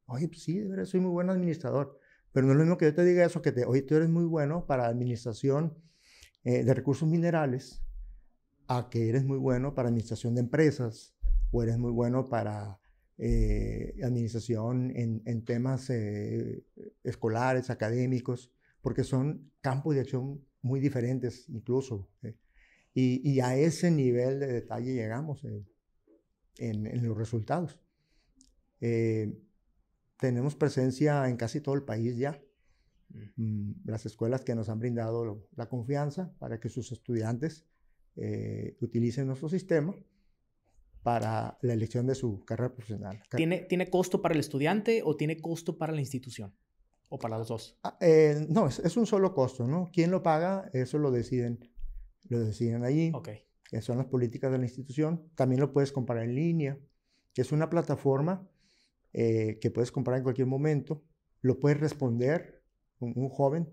Oye, pues sí, de verdad, soy muy buen administrador. Pero no es lo mismo que yo te diga eso, oye, tú eres muy bueno para administración de recursos minerales, a que eres muy bueno para administración de empresas, o eres muy bueno para administración en temas escolares, académicos, porque son campos de acción muy diferentes incluso. Y a ese nivel de detalle llegamos en los resultados. Tenemos presencia en casi todo el país ya. Las escuelas que nos han brindado la confianza para que sus estudiantes utilicen nuestro sistema para la elección de su carrera profesional. ¿Tiene costo para el estudiante o tiene costo para la institución? ¿O para los dos? No, es un solo costo, ¿no? ¿Quién lo paga? Eso lo deciden allí. Okay. Que son las políticas de la institución. También lo puedes comprar en línea, que es una plataforma que puedes comprar en cualquier momento. Lo puedes responder, un joven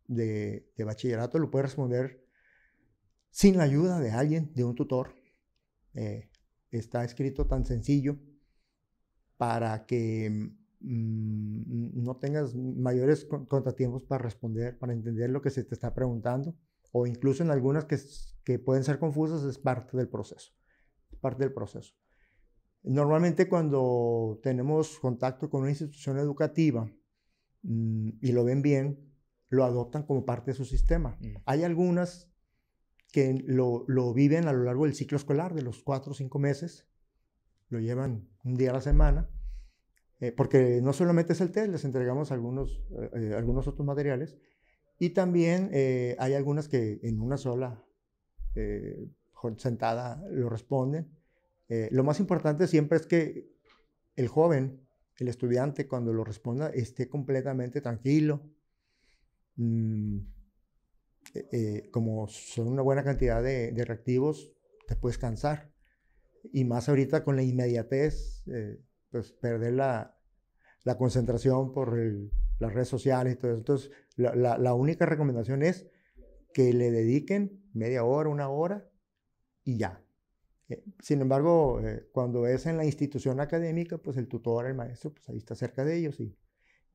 de bachillerato lo puede responder sin la ayuda de alguien, de un tutor. Está escrito tan sencillo para que no tengas mayores contratiempos para responder, para entender lo que se te está preguntando, o incluso en algunas que pueden ser confusas, es parte del proceso. Es parte del proceso. Normalmente cuando tenemos contacto con una institución educativa y lo ven bien, lo adoptan como parte de su sistema. Hay algunas que lo viven a lo largo del ciclo escolar, de los 4 o 5 meses, lo llevan un día a la semana, porque no solamente es el test, les entregamos algunos otros materiales, y también hay algunas que en una sola sentada lo responden. Lo más importante siempre es que el joven, el estudiante, cuando lo responda, esté completamente tranquilo. Como son una buena cantidad de reactivos, te puedes cansar. Y más ahorita con la inmediatez, pues perder la concentración por las redes sociales y todo eso. Entonces, la única recomendación es que le dediquen media hora, 1 hora y ya. Sin embargo, cuando es en la institución académica, pues el tutor, el maestro, pues ahí está cerca de ellos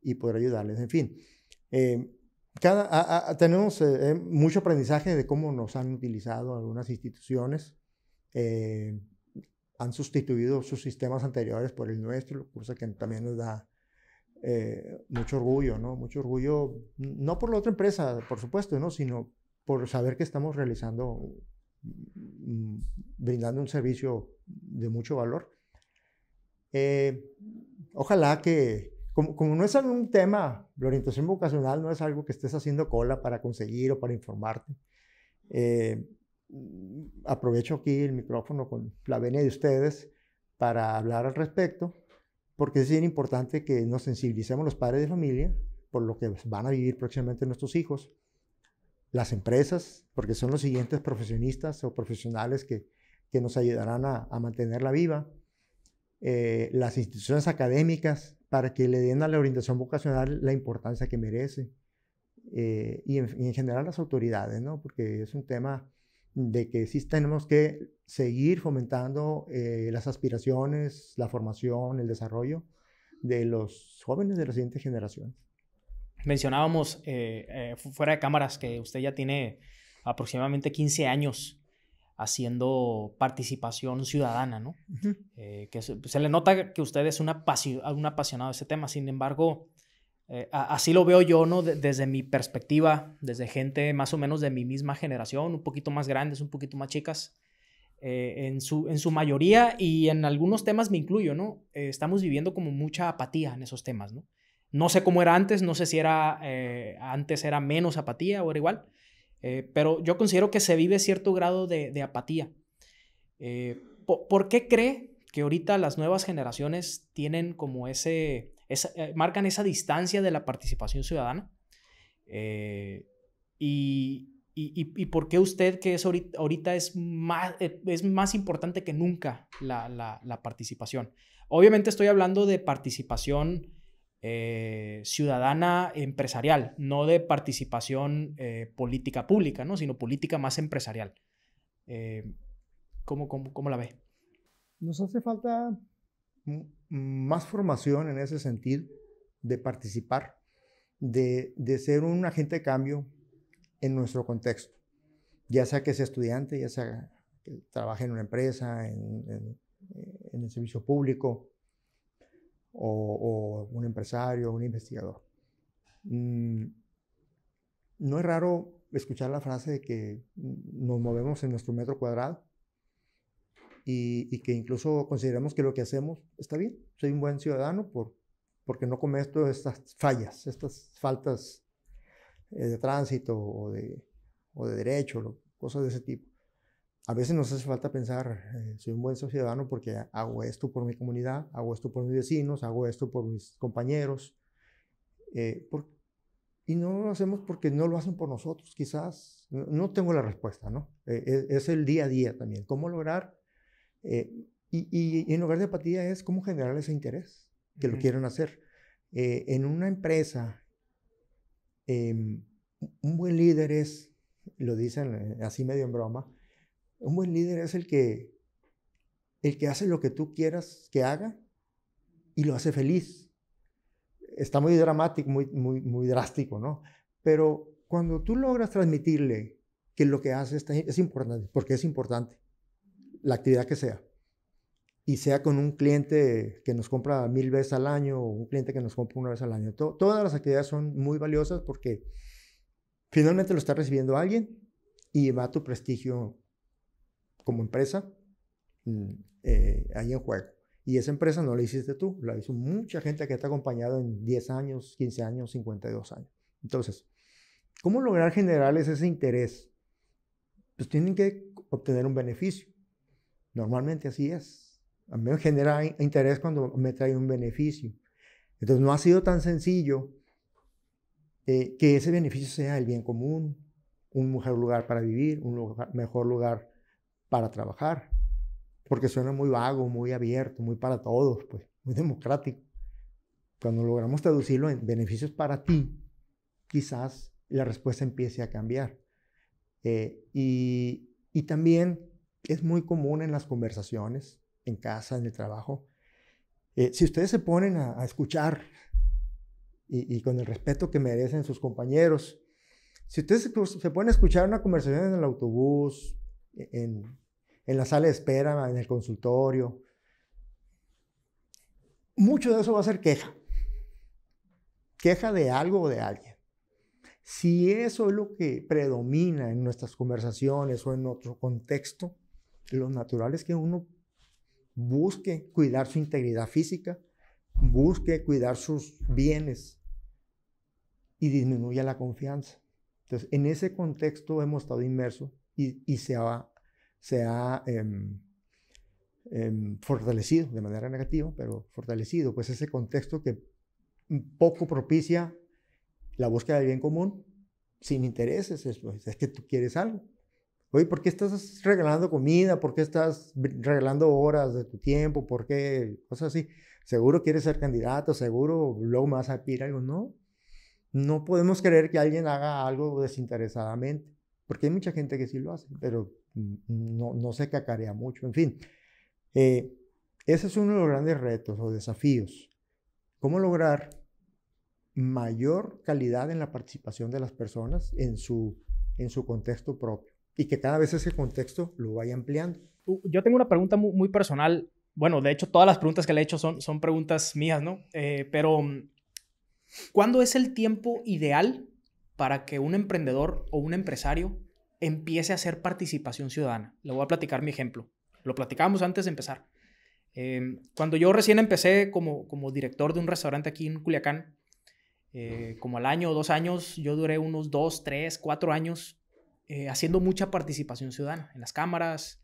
y podrá ayudarles. En fin, tenemos mucho aprendizaje de cómo nos han utilizado algunas instituciones. Han sustituido sus sistemas anteriores por el nuestro, cosa que también nos da mucho orgullo, ¿no? Mucho orgullo, no por la otra empresa, por supuesto, ¿no? Sino por saber que estamos brindando un servicio de mucho valor. Ojalá que, como no es un tema, la orientación vocacional no es algo que estés haciendo cola para conseguir o para informarte. Aprovecho aquí el micrófono con la venia de ustedes para hablar al respecto, porque es bien importante que nos sensibilicemos los padres de familia por lo que van a vivir próximamente nuestros hijos, las empresas, porque son los siguientes profesionistas o profesionales que nos ayudarán a mantenerla viva, las instituciones académicas, para que le den a la orientación vocacional la importancia que merece, y en general las autoridades, ¿no? Porque es un tema de que sí tenemos que seguir fomentando las aspiraciones, la formación, el desarrollo de los jóvenes de la siguiente generación. Mencionábamos fuera de cámaras que usted ya tiene aproximadamente 15 años haciendo participación ciudadana, ¿no? Uh-huh. Que se le nota que usted es un apasionado de ese tema. Sin embargo, así lo veo yo, ¿no? Desde mi perspectiva, desde gente más o menos de mi misma generación, un poquito más grandes, un poquito más chicas, en su mayoría, y en algunos temas me incluyo, ¿no? Estamos viviendo como mucha apatía en esos temas, ¿no? No sé cómo era antes, no sé si antes era menos apatía o era igual, pero yo considero que se vive cierto grado de apatía. ¿Por qué cree que ahorita las nuevas generaciones tienen como marcan esa distancia de la participación ciudadana? ¿Y por qué usted, que ahorita es más importante que nunca la participación? Obviamente estoy hablando de participación ciudadana empresarial, no de participación política pública, ¿no? Sino política más empresarial. ¿Cómo la ve? Nos hace falta más formación en ese sentido, de participar, de ser un agente de cambio en nuestro contexto, ya sea que sea estudiante, ya sea que trabaje en una empresa, en el servicio público, o un empresario, un investigador. No es raro escuchar la frase de que nos movemos en nuestro metro cuadrado y que incluso consideramos que lo que hacemos está bien. Soy un buen ciudadano porque no cometo estas fallas, estas faltas de tránsito o de derecho, cosas de ese tipo. A veces nos hace falta pensar, soy un buen ciudadano porque hago esto por mi comunidad, hago esto por mis vecinos, hago esto por mis compañeros. Y no lo hacemos porque no lo hacen por nosotros, quizás. No tengo la respuesta, ¿no? Es el día a día también. ¿Cómo lograr? Y en lugar de apatía es cómo generar ese interés que lo quieren hacer. En una empresa, un buen líder es, lo dicen así medio en broma, un buen líder es el que hace lo que tú quieras que haga y lo hace feliz. Está muy dramático, muy drástico, ¿no? Pero cuando tú logras transmitirle que lo que hace es importante, porque es importante, la actividad que sea, y sea con un cliente que nos compra 1000 veces al año o un cliente que nos compra una vez al año. Todas las actividades son muy valiosas porque finalmente lo está recibiendo alguien y va tu prestigio como empresa ahí en juego. Y esa empresa no la hiciste tú, la hizo mucha gente que te ha acompañado en 10 años, 15 años, 52 años. Entonces, ¿cómo lograr generarles ese interés? Pues tienen que obtener un beneficio. Normalmente así es. A mí me genera interés cuando me trae un beneficio. Entonces, no ha sido tan sencillo que ese beneficio sea el bien común, un mejor lugar para vivir, mejor lugar para trabajar, porque suena muy vago, muy abierto, muy para todos, pues, muy democrático. Cuando logramos traducirlo en beneficios para ti, quizás la respuesta empiece a cambiar. Y también es muy común en las conversaciones, en casa, en el trabajo. Si ustedes se ponen a escuchar y con el respeto que merecen sus compañeros, si ustedes se ponen a escuchar una conversación en el autobús, en la sala de espera, en el consultorio, mucho de eso va a ser queja. Queja de algo o de alguien. Si eso es lo que predomina en nuestras conversaciones o en otro contexto, lo natural es que uno busque cuidar su integridad física, busque cuidar sus bienes y disminuya la confianza. Entonces, en ese contexto hemos estado inmersos y se ha fortalecido de manera negativa, pero fortalecido, pues ese contexto que poco propicia la búsqueda del bien común sin intereses. Es que tú quieres algo. Oye, ¿por qué estás regalando comida? ¿Por qué estás regalando horas de tu tiempo? ¿Por qué? Cosas así. Seguro quieres ser candidato, seguro luego me vas a pedir algo. No podemos creer que alguien haga algo desinteresadamente, porque hay mucha gente que sí lo hace, pero no se cacarea mucho. En fin, ese es uno de los grandes retos o desafíos. ¿Cómo lograr mayor calidad en la participación de las personas en su contexto propio? Y que cada vez ese contexto lo vaya ampliando. Yo tengo una pregunta muy personal. Bueno, de hecho, todas las preguntas que le he hecho son preguntas mías, ¿no? Pero, ¿cuándo es el tiempo ideal para que un emprendedor o un empresario empiece a hacer participación ciudadana? Le voy a platicar mi ejemplo. Lo platicábamos antes de empezar. Cuando yo recién empecé como director de un restaurante aquí en Culiacán, como al año o 2 años, yo duré unos 2, 3, 4 años haciendo mucha participación ciudadana en las cámaras,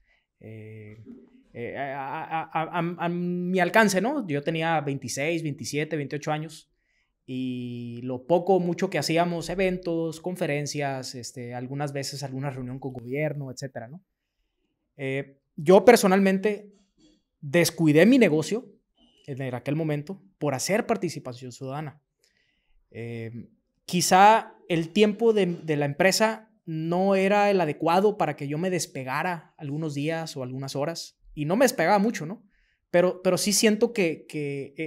a mi alcance, ¿no? Yo tenía 26, 27, 28 años y lo poco o mucho que hacíamos, eventos, conferencias, algunas veces alguna reunión con gobierno, etcétera, ¿no? Yo personalmente descuidé mi negocio en aquel momento por hacer participación ciudadana. Quizá el tiempo de la empresa no era el adecuado para que yo me despegara algunos días o algunas horas. Y no me despegaba mucho, ¿no? Pero sí siento que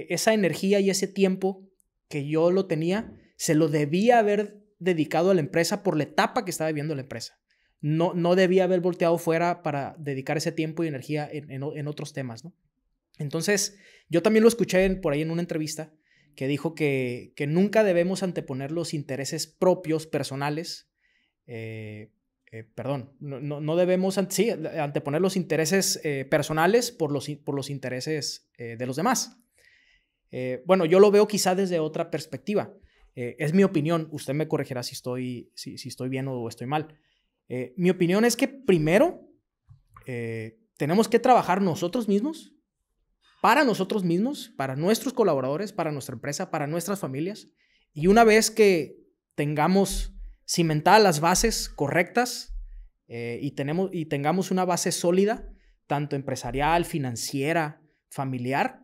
esa energía y ese tiempo que yo lo tenía, se lo debía haber dedicado a la empresa por la etapa que estaba viviendo la empresa. No debía haber volteado fuera para dedicar ese tiempo y energía en otros temas, ¿no? Entonces, yo también lo escuché por ahí en una entrevista que dijo que nunca debemos anteponer los intereses propios, personales, no debemos anteponer los intereses personales por los intereses de los demás. Bueno, yo lo veo quizá desde otra perspectiva. Es mi opinión, usted me corregirá si estoy bien o estoy mal. Mi opinión es que primero tenemos que trabajar nosotros mismos, para nuestros colaboradores, para nuestra empresa, para nuestras familias. Y una vez que tengamos cimentadas las bases correctas y tengamos una base sólida, tanto empresarial, financiera, familiar,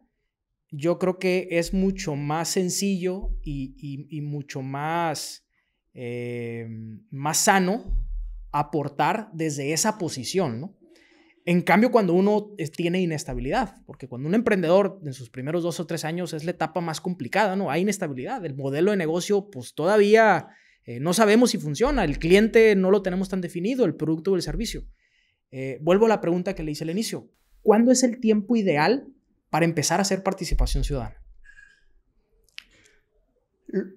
yo creo que es mucho más sencillo y mucho más sano aportar desde esa posición, ¿no? En cambio, cuando uno tiene inestabilidad, porque cuando un emprendedor en sus primeros 2 o 3 años es la etapa más complicada, ¿no? Hay inestabilidad. El modelo de negocio, pues todavía no sabemos si funciona. El cliente no lo tenemos tan definido, el producto o el servicio. Vuelvo a la pregunta que le hice al inicio. ¿Cuándo es el tiempo ideal para empezar a hacer participación ciudadana?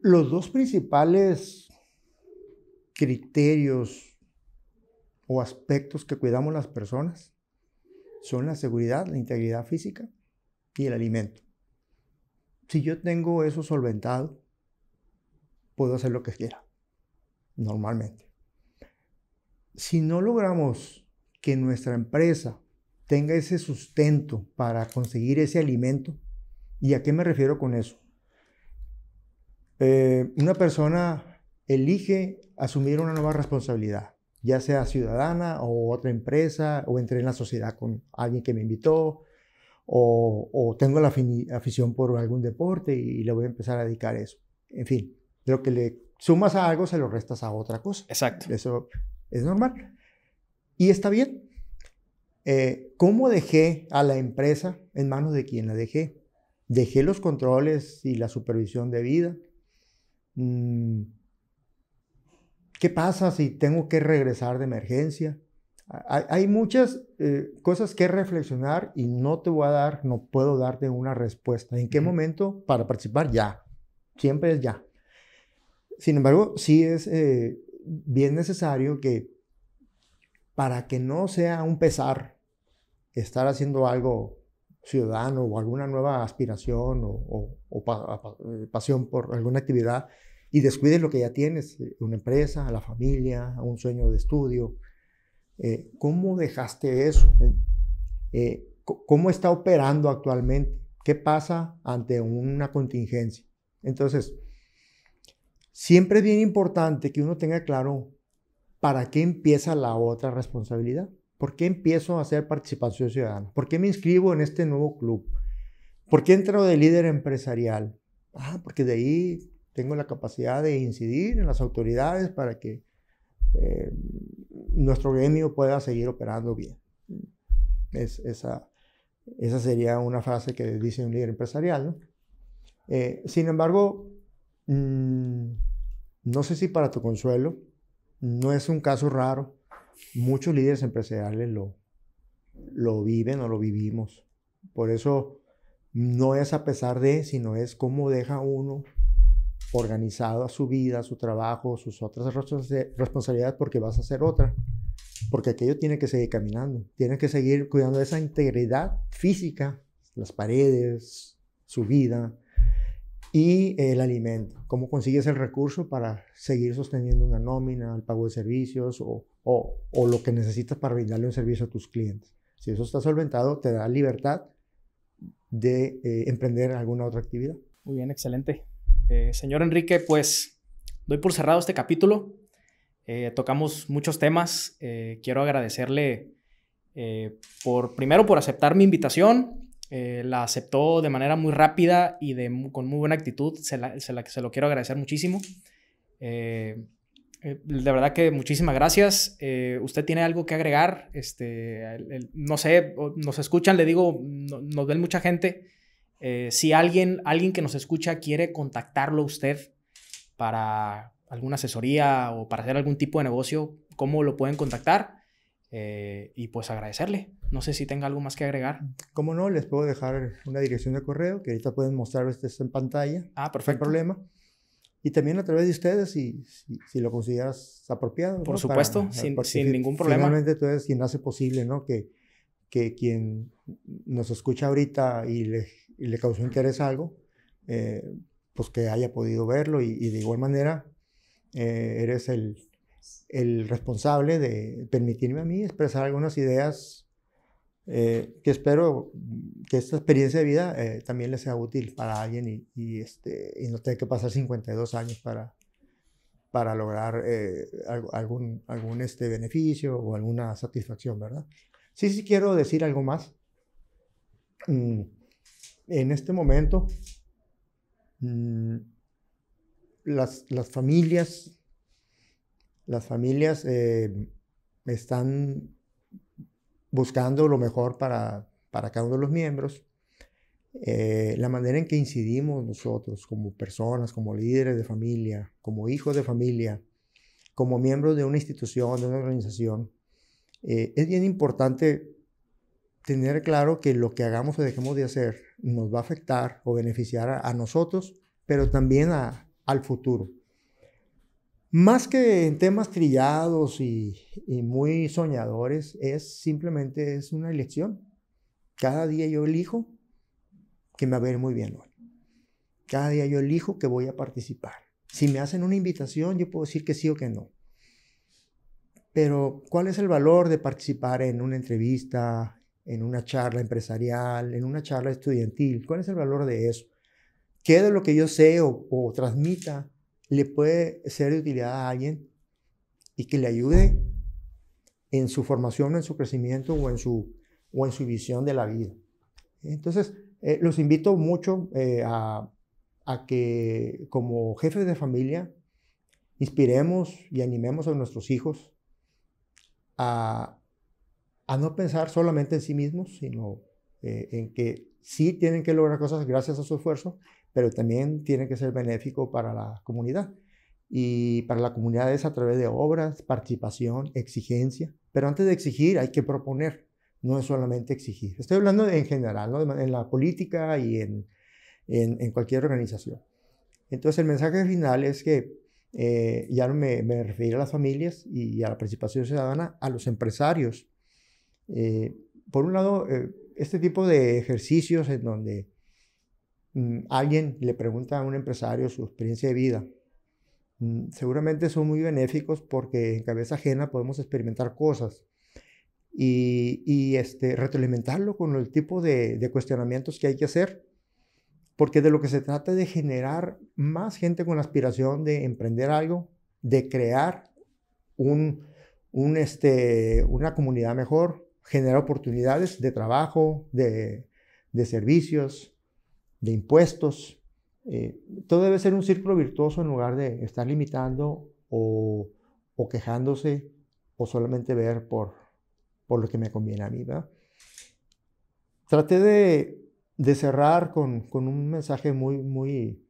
Los dos principales criterios o aspectos que cuidamos las personas son la seguridad, la integridad física y el alimento. Si yo tengo eso solventado, puedo hacer lo que quiera, normalmente. Si no logramos que nuestra empresa tenga ese sustento para conseguir ese alimento, ¿y a qué me refiero con eso? Una persona elige asumir una nueva responsabilidad, ya sea ciudadana o otra empresa, o entré en la sociedad con alguien que me invitó, o tengo la afición por algún deporte y le voy a empezar a dedicar a eso. En fin, lo que le sumas a algo se lo restas a otra cosa. Exacto. Eso es normal. Y está bien. ¿Cómo dejé a la empresa en manos de quién la dejé? Dejé los controles y la supervisión debida. ¿Qué pasa si tengo que regresar de emergencia? Hay muchas cosas que reflexionar y no puedo darte una respuesta. ¿En qué momento para participar? Ya. Siempre es ya. Sin embargo, sí es bien necesario que para que no sea un pesar estar haciendo algo ciudadano o alguna nueva aspiración o pasión por alguna actividad y descuides lo que ya tienes, una empresa, la familia, un sueño de estudio. ¿Cómo dejaste eso? ¿Cómo está operando actualmente? ¿Qué pasa ante una contingencia? Entonces, siempre es bien importante que uno tenga claro para qué empieza la otra responsabilidad. ¿Por qué empiezo a hacer participación ciudadana? ¿Por qué me inscribo en este nuevo club? ¿Por qué entro de líder empresarial? Porque de ahí tengo la capacidad de incidir en las autoridades para que nuestro gremio pueda seguir operando bien. Esa sería una frase que dice un líder empresarial, ¿no? Sin embargo, no sé si para tu consuelo, no es un caso raro. Muchos líderes empresariales lo viven o lo vivimos. Por eso no es a pesar de, sino es cómo deja uno organizado a su vida, su trabajo, sus otras responsabilidades, porque vas a hacer otra. Porque aquello tiene que seguir caminando. Tienes que seguir cuidando de esa integridad física, las paredes, su vida y el alimento. Cómo consigues el recurso para seguir sosteniendo una nómina, el pago de servicios o lo que necesitas para brindarle un servicio a tus clientes. Si eso está solventado, te da libertad de emprender alguna otra actividad. Muy bien, excelente. Señor Enrique, pues doy por cerrado este capítulo. Tocamos muchos temas. Quiero agradecerle primero por aceptar mi invitación. La aceptó de manera muy rápida y con muy buena actitud. Se lo quiero agradecer muchísimo. De verdad que muchísimas gracias. ¿Usted tiene algo que agregar? No sé, nos escuchan, le digo, nos ven mucha gente. Si alguien que nos escucha quiere contactarlo a usted para alguna asesoría o para hacer algún tipo de negocio, ¿cómo lo pueden contactar? Y pues agradecerle. No sé si tenga algo más que agregar. ¿Cómo no? Les puedo dejar una dirección de correo que ahorita pueden mostrar en pantalla. Perfecto. Sin problema. Y también a través de ustedes, si lo consideras apropiado. Por ¿no? supuesto, sin ningún problema. Finalmente tú eres quien hace posible, ¿no? Que quien nos escucha ahorita y le causó interés a algo, pues que haya podido verlo y de igual manera eres el responsable de permitirme a mí expresar algunas ideas que espero que esta experiencia de vida también le sea útil para alguien y no tenga que pasar 52 años para lograr algún beneficio o alguna satisfacción, ¿verdad? Sí quiero decir algo más. En este momento, las familias están buscando lo mejor para cada uno de los miembros. La manera en que incidimos nosotros como personas, como líderes de familia, como hijos de familia, como miembros de una institución, de una organización, es bien importante tener claro que lo que hagamos o dejemos de hacer nos va a afectar o beneficiar a nosotros, pero también al futuro. Más que en temas trillados y muy soñadores, simplemente es una elección. Cada día yo elijo que me va a ir muy bien hoy. Cada día yo elijo que voy a participar. Si me hacen una invitación, yo puedo decir que sí o que no. Pero, ¿cuál es el valor de participar en una entrevista, en una charla empresarial, en una charla estudiantil? ¿Cuál es el valor de eso? ¿Qué de lo que yo sé o transmita le puede ser de utilidad a alguien y que le ayude en su formación, en su crecimiento o en su visión de la vida? Entonces, los invito mucho a que como jefes de familia inspiremos y animemos a nuestros hijos a no pensar solamente en sí mismos, sino en que sí tienen que lograr cosas gracias a su esfuerzo, pero también tienen que ser benéfico para la comunidad. Y para la comunidad es a través de obras, participación, exigencia. Pero antes de exigir hay que proponer, no es solamente exigir. Estoy hablando en general, ¿no? En la política y en cualquier organización. Entonces el mensaje final es que ya no me refiero a las familias y a la participación ciudadana, a los empresarios. Por un lado, este tipo de ejercicios en donde alguien le pregunta a un empresario su experiencia de vida, seguramente son muy benéficos porque en cabeza ajena podemos experimentar cosas y retroalimentarlo con el tipo de cuestionamientos que hay que hacer, porque de lo que se trata es de generar más gente con la aspiración de emprender algo, de crear una comunidad mejor, generar oportunidades de trabajo, de servicios, de impuestos. Todo debe ser un círculo virtuoso en lugar de estar limitando o quejándose o solamente ver por lo que me conviene a mí, ¿verdad? Traté de cerrar con un mensaje muy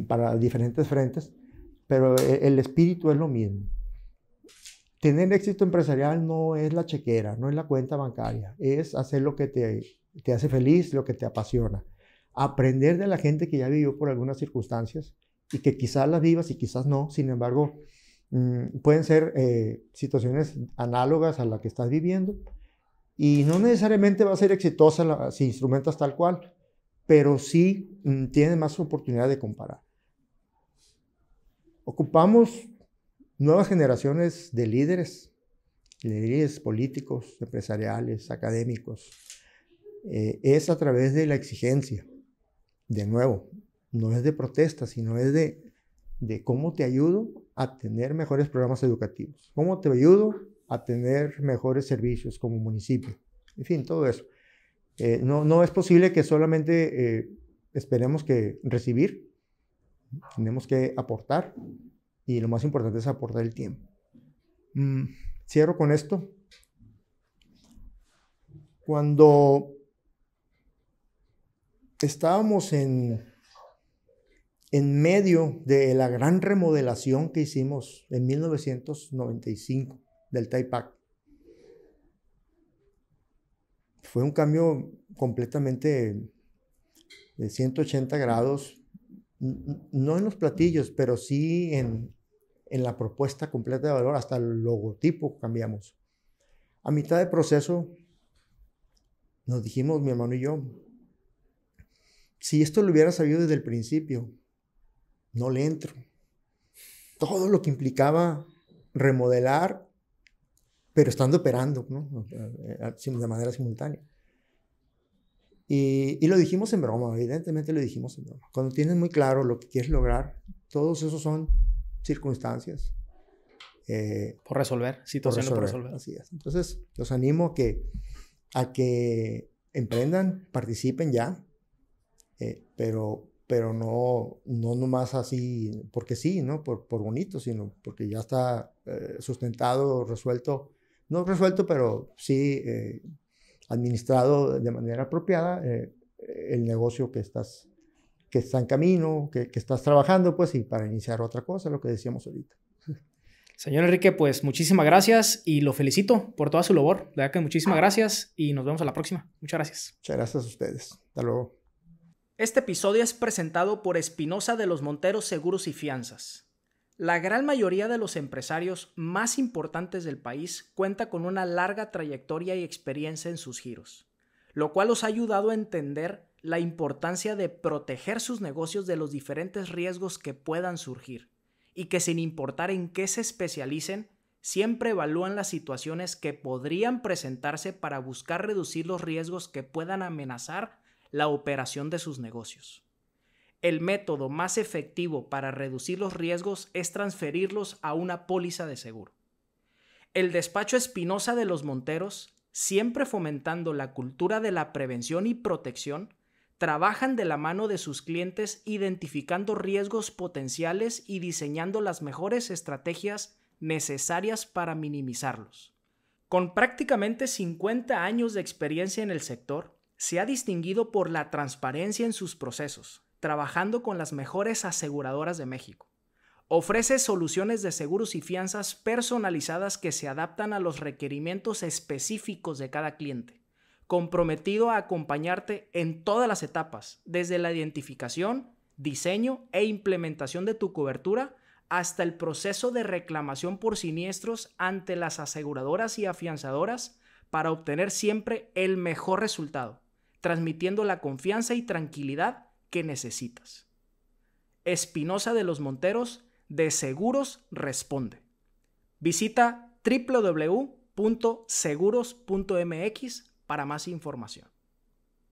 para diferentes frentes, pero el espíritu es lo mismo. Tener éxito empresarial no es la chequera, no es la cuenta bancaria, es hacer lo que te hace feliz, lo que te apasiona. Aprender de la gente que ya vivió por algunas circunstancias y que quizás las vivas y quizás no, sin embargo, pueden ser situaciones análogas a la que estás viviendo y no necesariamente va a ser exitosa si instrumentas tal cual, pero sí tienes más oportunidad de comparar. Ocupamos nuevas generaciones de líderes políticos, empresariales, académicos. Es a través de la exigencia. De nuevo, no es de protesta, sino es de cómo te ayudo a tener mejores programas educativos, cómo te ayudo a tener mejores servicios como municipio. En fin, todo eso. No es posible que solamente esperemos que recibir. Tenemos que aportar y lo más importante es aportar el tiempo. Cierro con esto. Cuando estábamos en medio de la gran remodelación que hicimos en 1995 del TAIPAC, fue un cambio completamente de 180 grados, no en los platillos, pero sí en la propuesta completa de valor, hasta el logotipo cambiamos. A mitad de proceso nos dijimos, mi hermano y yo, si esto lo hubiera sabido desde el principio, no le entro. Todo lo que implicaba remodelar pero estando operando, ¿no? De manera simultánea. Y lo dijimos en broma, evidentemente lo dijimos en broma. Cuando tienes muy claro lo que quieres lograr, todos esos son circunstancias. Por resolver, situaciones por resolver. Así es. Entonces, los animo a que emprendan, participen ya, pero no nomás así, porque sí, ¿no? Por bonito, sino porque ya está sustentado, resuelto, no resuelto, pero sí administrado de manera apropiada el negocio que está en camino, que estás trabajando, pues, y para iniciar otra cosa, lo que decíamos ahorita. Señor Enrique, pues muchísimas gracias y lo felicito por toda su labor. De verdad que muchísimas gracias y nos vemos a la próxima. Muchas gracias. Muchas gracias a ustedes. Hasta luego. Este episodio es presentado por Espinosa de los Monteros Seguros y Fianzas. La gran mayoría de los empresarios más importantes del país cuenta con una larga trayectoria y experiencia en sus giros, lo cual los ha ayudado a entender la importancia de proteger sus negocios de los diferentes riesgos que puedan surgir y que, sin importar en qué se especialicen, siempre evalúan las situaciones que podrían presentarse para buscar reducir los riesgos que puedan amenazar la operación de sus negocios. El método más efectivo para reducir los riesgos es transferirlos a una póliza de seguro. El despacho Espinosa de los Monteros, siempre fomentando la cultura de la prevención y protección, trabajan de la mano de sus clientes identificando riesgos potenciales y diseñando las mejores estrategias necesarias para minimizarlos. Con prácticamente 50 años de experiencia en el sector, se ha distinguido por la transparencia en sus procesos, trabajando con las mejores aseguradoras de México. Ofrece soluciones de seguros y fianzas personalizadas que se adaptan a los requerimientos específicos de cada cliente, comprometido a acompañarte en todas las etapas, desde la identificación, diseño e implementación de tu cobertura hasta el proceso de reclamación por siniestros ante las aseguradoras y afianzadoras para obtener siempre el mejor resultado, transmitiendo la confianza y tranquilidad que necesitas. Espinosa de los Monteros, de Seguros Responde. Visita www.seguros.mx para más información.